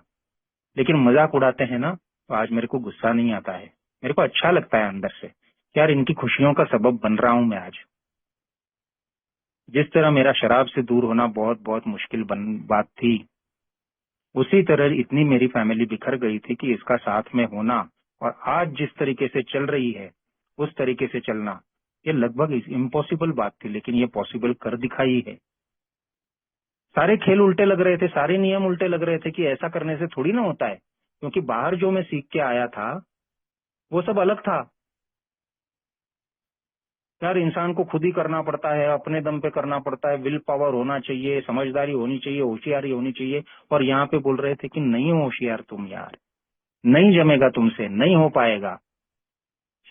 लेकिन मजाक उड़ाते हैं ना तो आज मेरे को गुस्सा नहीं आता है, मेरे को अच्छा लगता है अंदर से कि यार इनकी खुशियों का सबब बन रहा हूं मैं आज। जिस तरह मेरा शराब से दूर होना बहुत बहुत मुश्किल बात थी, उसी तरह इतनी मेरी फैमिली बिखर गई थी कि इसका साथ में होना और आज जिस तरीके से चल रही है उस तरीके से चलना, ये लगभग इम्पॉसिबल बात थी, लेकिन ये पॉसिबल कर दिखाई है। सारे खेल उल्टे लग रहे थे, सारे नियम उल्टे लग रहे थे कि ऐसा करने से थोड़ी ना होता है, क्योंकि बाहर जो मैं सीख के आया था वो सब अलग था। यार इंसान को खुद ही करना पड़ता है, अपने दम पे करना पड़ता है, विल पावर होना चाहिए, समझदारी होनी चाहिए, होशियारी होनी चाहिए। और यहाँ पे बोल रहे थे कि नहीं हो होशियार तुम यार, नहीं जमेगा तुमसे, नहीं हो पाएगा।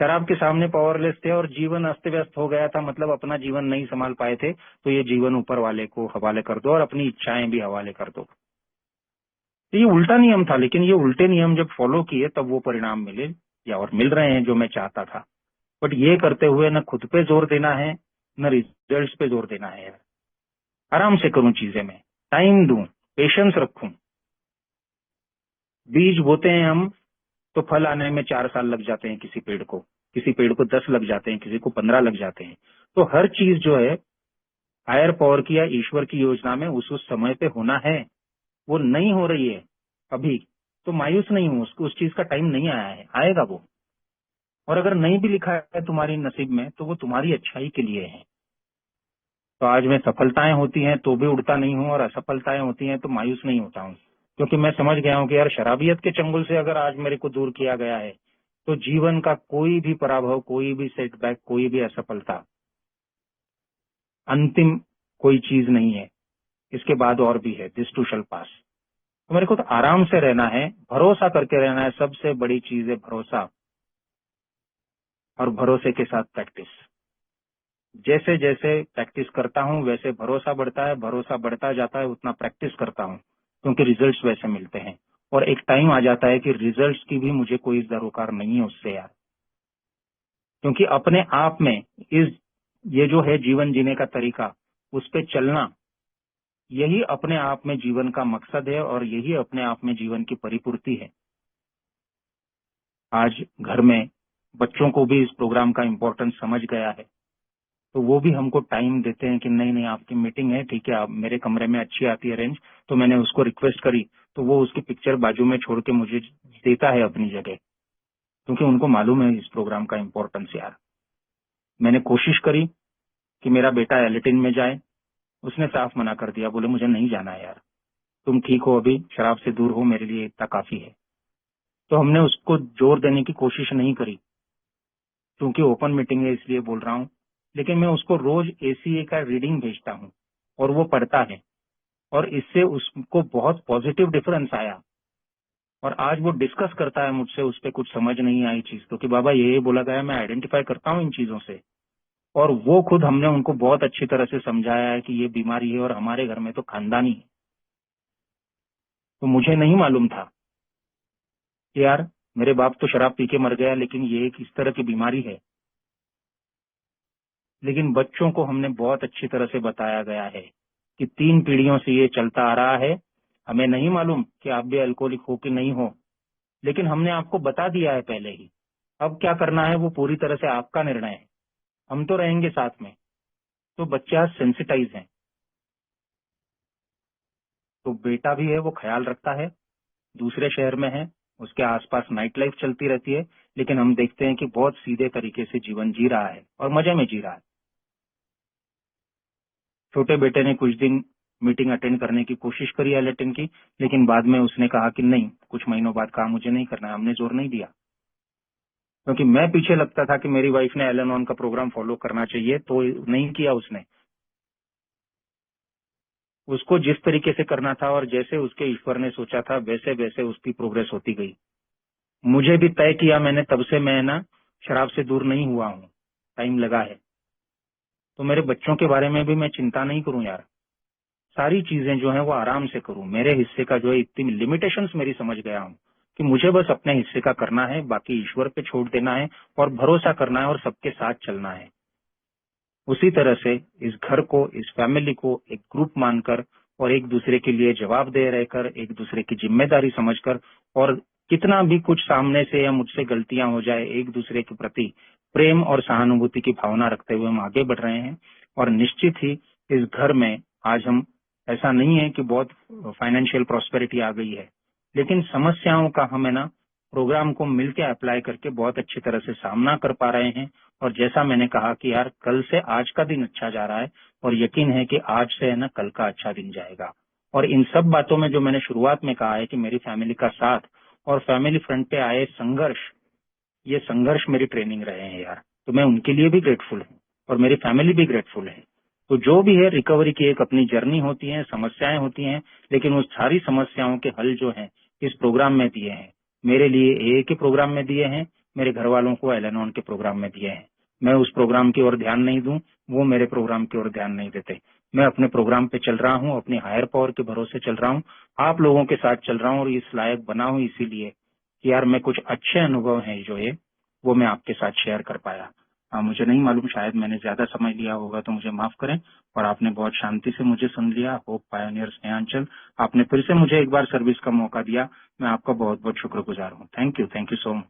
शराब के सामने पावरलेस थे और जीवन अस्त व्यस्त हो गया था, मतलब अपना जीवन नहीं संभाल पाए थे, तो ये जीवन ऊपर वाले को हवाले कर दो और अपनी इच्छाएं भी हवाले कर दो। तो ये उल्टा नियम था, लेकिन ये उल्टे नियम जब फॉलो किए तब वो परिणाम मिले, या और मिल रहे हैं जो मैं चाहता था। बट ये करते हुए न खुद पे जोर देना है, न रिजल्ट्स पे जोर देना है। आराम से करूं चीजें, में टाइम दूं, पेशेंस रखूं। बीज बोते हैं हम तो फल आने में 4 साल लग जाते हैं किसी पेड़ को 10 लग जाते हैं, किसी को 15 लग जाते हैं। तो हर चीज जो है हायर पावर की या ईश्वर की योजना में उस समय पे होना है। वो नहीं हो रही है अभी तो मायूस नहीं हूं, उस चीज का टाइम नहीं आया है, आएगा वो। और अगर नहीं भी लिखा है तुम्हारी नसीब में तो वो तुम्हारी अच्छाई के लिए है। तो आज में सफलताएं होती हैं तो भी उड़ता नहीं हूं, और असफलताएं होती हैं तो मायूस नहीं होता हूं, क्योंकि मैं समझ गया हूं कि यार शराबियत के चंगुल से अगर आज मेरे को दूर किया गया है तो जीवन का कोई भी पराभव, कोई भी सेटबैक, कोई भी असफलता अंतिम कोई चीज नहीं है, इसके बाद और भी है, दिस टू शल पास। तो मेरे को तो आराम से रहना है, भरोसा करके रहना है, सबसे बड़ी चीज है भरोसा, और भरोसे के साथ प्रैक्टिस। जैसे जैसे प्रैक्टिस करता हूँ वैसे भरोसा बढ़ता है, भरोसा बढ़ता जाता है, उतना प्रैक्टिस करता हूँ क्योंकि रिजल्ट्स वैसे मिलते हैं। और एक टाइम आ जाता है कि रिजल्ट्स की भी मुझे कोई दरोकार नहीं है उससे यार, क्योंकि अपने आप में ये जो है जीवन जीने का तरीका, उस पे चलना, यही अपने आप में जीवन का मकसद है और यही अपने आप में जीवन की परिपूर्ति है। आज घर में बच्चों को भी इस प्रोग्राम का इम्पोर्टेंस समझ गया है, तो वो भी हमको टाइम देते हैं कि नहीं नहीं आपकी मीटिंग है, ठीक है, आप मेरे कमरे में अच्छी आती है रेंज, तो मैंने उसको रिक्वेस्ट करी तो वो उसकी पिक्चर बाजू में छोड़ के मुझे देता है अपनी जगह, क्योंकि उनको मालूम है इस प्रोग्राम का इम्पोर्टेंस यार। मैंने कोशिश करी कि मेरा बेटा एलिटिन में जाए, उसने साफ मना कर दिया, बोले मुझे नहीं जाना है यार, तुम ठीक हो, अभी शराब से दूर हो, मेरे लिए इतना काफी है। तो हमने उसको जोर देने की कोशिश नहीं करी, क्योंकि ओपन मीटिंग है इसलिए बोल रहा हूँ, लेकिन मैं उसको रोज ACA का रीडिंग भेजता हूँ और वो पढ़ता है, और इससे उसको बहुत पॉजिटिव डिफरेंस आया। और आज वो डिस्कस करता है मुझसे, उस पर कुछ समझ नहीं आई चीज तो, कि बाबा ये बोला गया, मैं आइडेंटिफाई करता हूँ इन चीजों से। और वो खुद हमने उनको बहुत अच्छी तरह से समझाया है कि ये बीमारी है और हमारे घर में तो खानदानी है। तो मुझे नहीं मालूम था कि यार मेरे बाप तो शराब पी के मर गया, लेकिन ये एक इस तरह की बीमारी है। लेकिन बच्चों को हमने बहुत अच्छी तरह से बताया गया है कि 3 पीढ़ियों से ये चलता आ रहा है। हमें नहीं मालूम कि आप भी अल्कोहलिक हो कि नहीं हो, लेकिन हमने आपको बता दिया है पहले ही। अब क्या करना है वो पूरी तरह से आपका निर्णय है, हम तो रहेंगे साथ में। तो बच्चा सेंसिटाइज है, तो बेटा भी है वो ख्याल रखता है, दूसरे शहर में है, उसके आसपास नाइट लाइफ चलती रहती है, लेकिन हम देखते हैं कि बहुत सीधे तरीके से जीवन जी रहा है और मजे में जी रहा है। छोटे बेटे ने कुछ दिन मीटिंग अटेंड करने की कोशिश करी एलिटिन की, लेकिन बाद में उसने कहा कि नहीं, कुछ महीनों बाद कहा मुझे नहीं करना है, हमने जोर नहीं दिया। क्योंकि मैं पीछे लगता था कि मेरी वाइफ ने एल-एन-ओन का प्रोग्राम फॉलो करना चाहिए, तो नहीं किया उसने। उसको जिस तरीके से करना था और जैसे उसके ईश्वर ने सोचा था वैसे वैसे उसकी प्रोग्रेस होती गई। मुझे भी तय किया मैंने, तब से मैं ना शराब से दूर नहीं हुआ हूँ, टाइम लगा है। तो मेरे बच्चों के बारे में भी मैं चिंता नहीं करूं यार, सारी चीजें जो है वो आराम से करूं। मेरे हिस्से का जो है इतनी लिमिटेशंस मेरी समझ गया हूं कि मुझे बस अपने हिस्से का करना है, बाकी ईश्वर पे छोड़ देना है और भरोसा करना है और सबके साथ चलना है। उसी तरह से इस घर को, इस फैमिली को एक ग्रुप मानकर और एक दूसरे के लिए जवाबदेह रहकर, एक दूसरे की जिम्मेदारी समझकर, और कितना भी कुछ सामने से या मुझसे गलतियां हो जाए, एक दूसरे के प्रति प्रेम और सहानुभूति की भावना रखते हुए हम आगे बढ़ रहे हैं। और निश्चित ही इस घर में आज हम, ऐसा नहीं है कि बहुत फाइनेंशियल प्रॉस्पेरिटी आ गई है, लेकिन समस्याओं का हम है ना प्रोग्राम को मिलकर अप्लाई करके बहुत अच्छी तरह से सामना कर पा रहे हैं। और जैसा मैंने कहा कि यार कल से आज का दिन अच्छा जा रहा है, और यकीन है कि आज से है ना कल का अच्छा दिन जाएगा। और इन सब बातों में जो मैंने शुरुआत में कहा है कि मेरी फैमिली का साथ और फैमिली फ्रंट पे आए संघर्ष, ये संघर्ष मेरी ट्रेनिंग रहे हैं यार, तो मैं उनके लिए भी ग्रेटफुल हूँ और मेरी फैमिली भी ग्रेटफुल है। तो जो भी है, रिकवरी की एक अपनी जर्नी होती है, समस्याएं होती हैं, लेकिन उस सारी समस्याओं के हल जो हैं इस प्रोग्राम में दिए हैं। मेरे लिए AA के प्रोग्राम में दिए हैं, मेरे घर वालों को एल-एन-ओन के प्रोग्राम में दिए हैं। मैं उस प्रोग्राम की ओर ध्यान नहीं दूं, वो मेरे प्रोग्राम की ओर ध्यान नहीं देते। मैं अपने प्रोग्राम पे चल रहा हूँ, अपनी हायर पावर के भरोसे चल रहा हूँ, आप लोगों के साथ चल रहा हूँ, और इस लायक बना हूँ इसीलिए कि यार मैं कुछ अच्छे अनुभव हैं जो है वो मैं आपके साथ शेयर कर पाया। मुझे नहीं मालूम, शायद मैंने ज्यादा समय लिया होगा तो मुझे माफ करें, और आपने बहुत शांति से मुझे सुन लिया। होप पायोनियर स्नेहांचल, आपने फिर से मुझे एक बार सर्विस का मौका दिया, मैं आपका बहुत बहुत शुक्रगुजार हूँ। Thank you so much.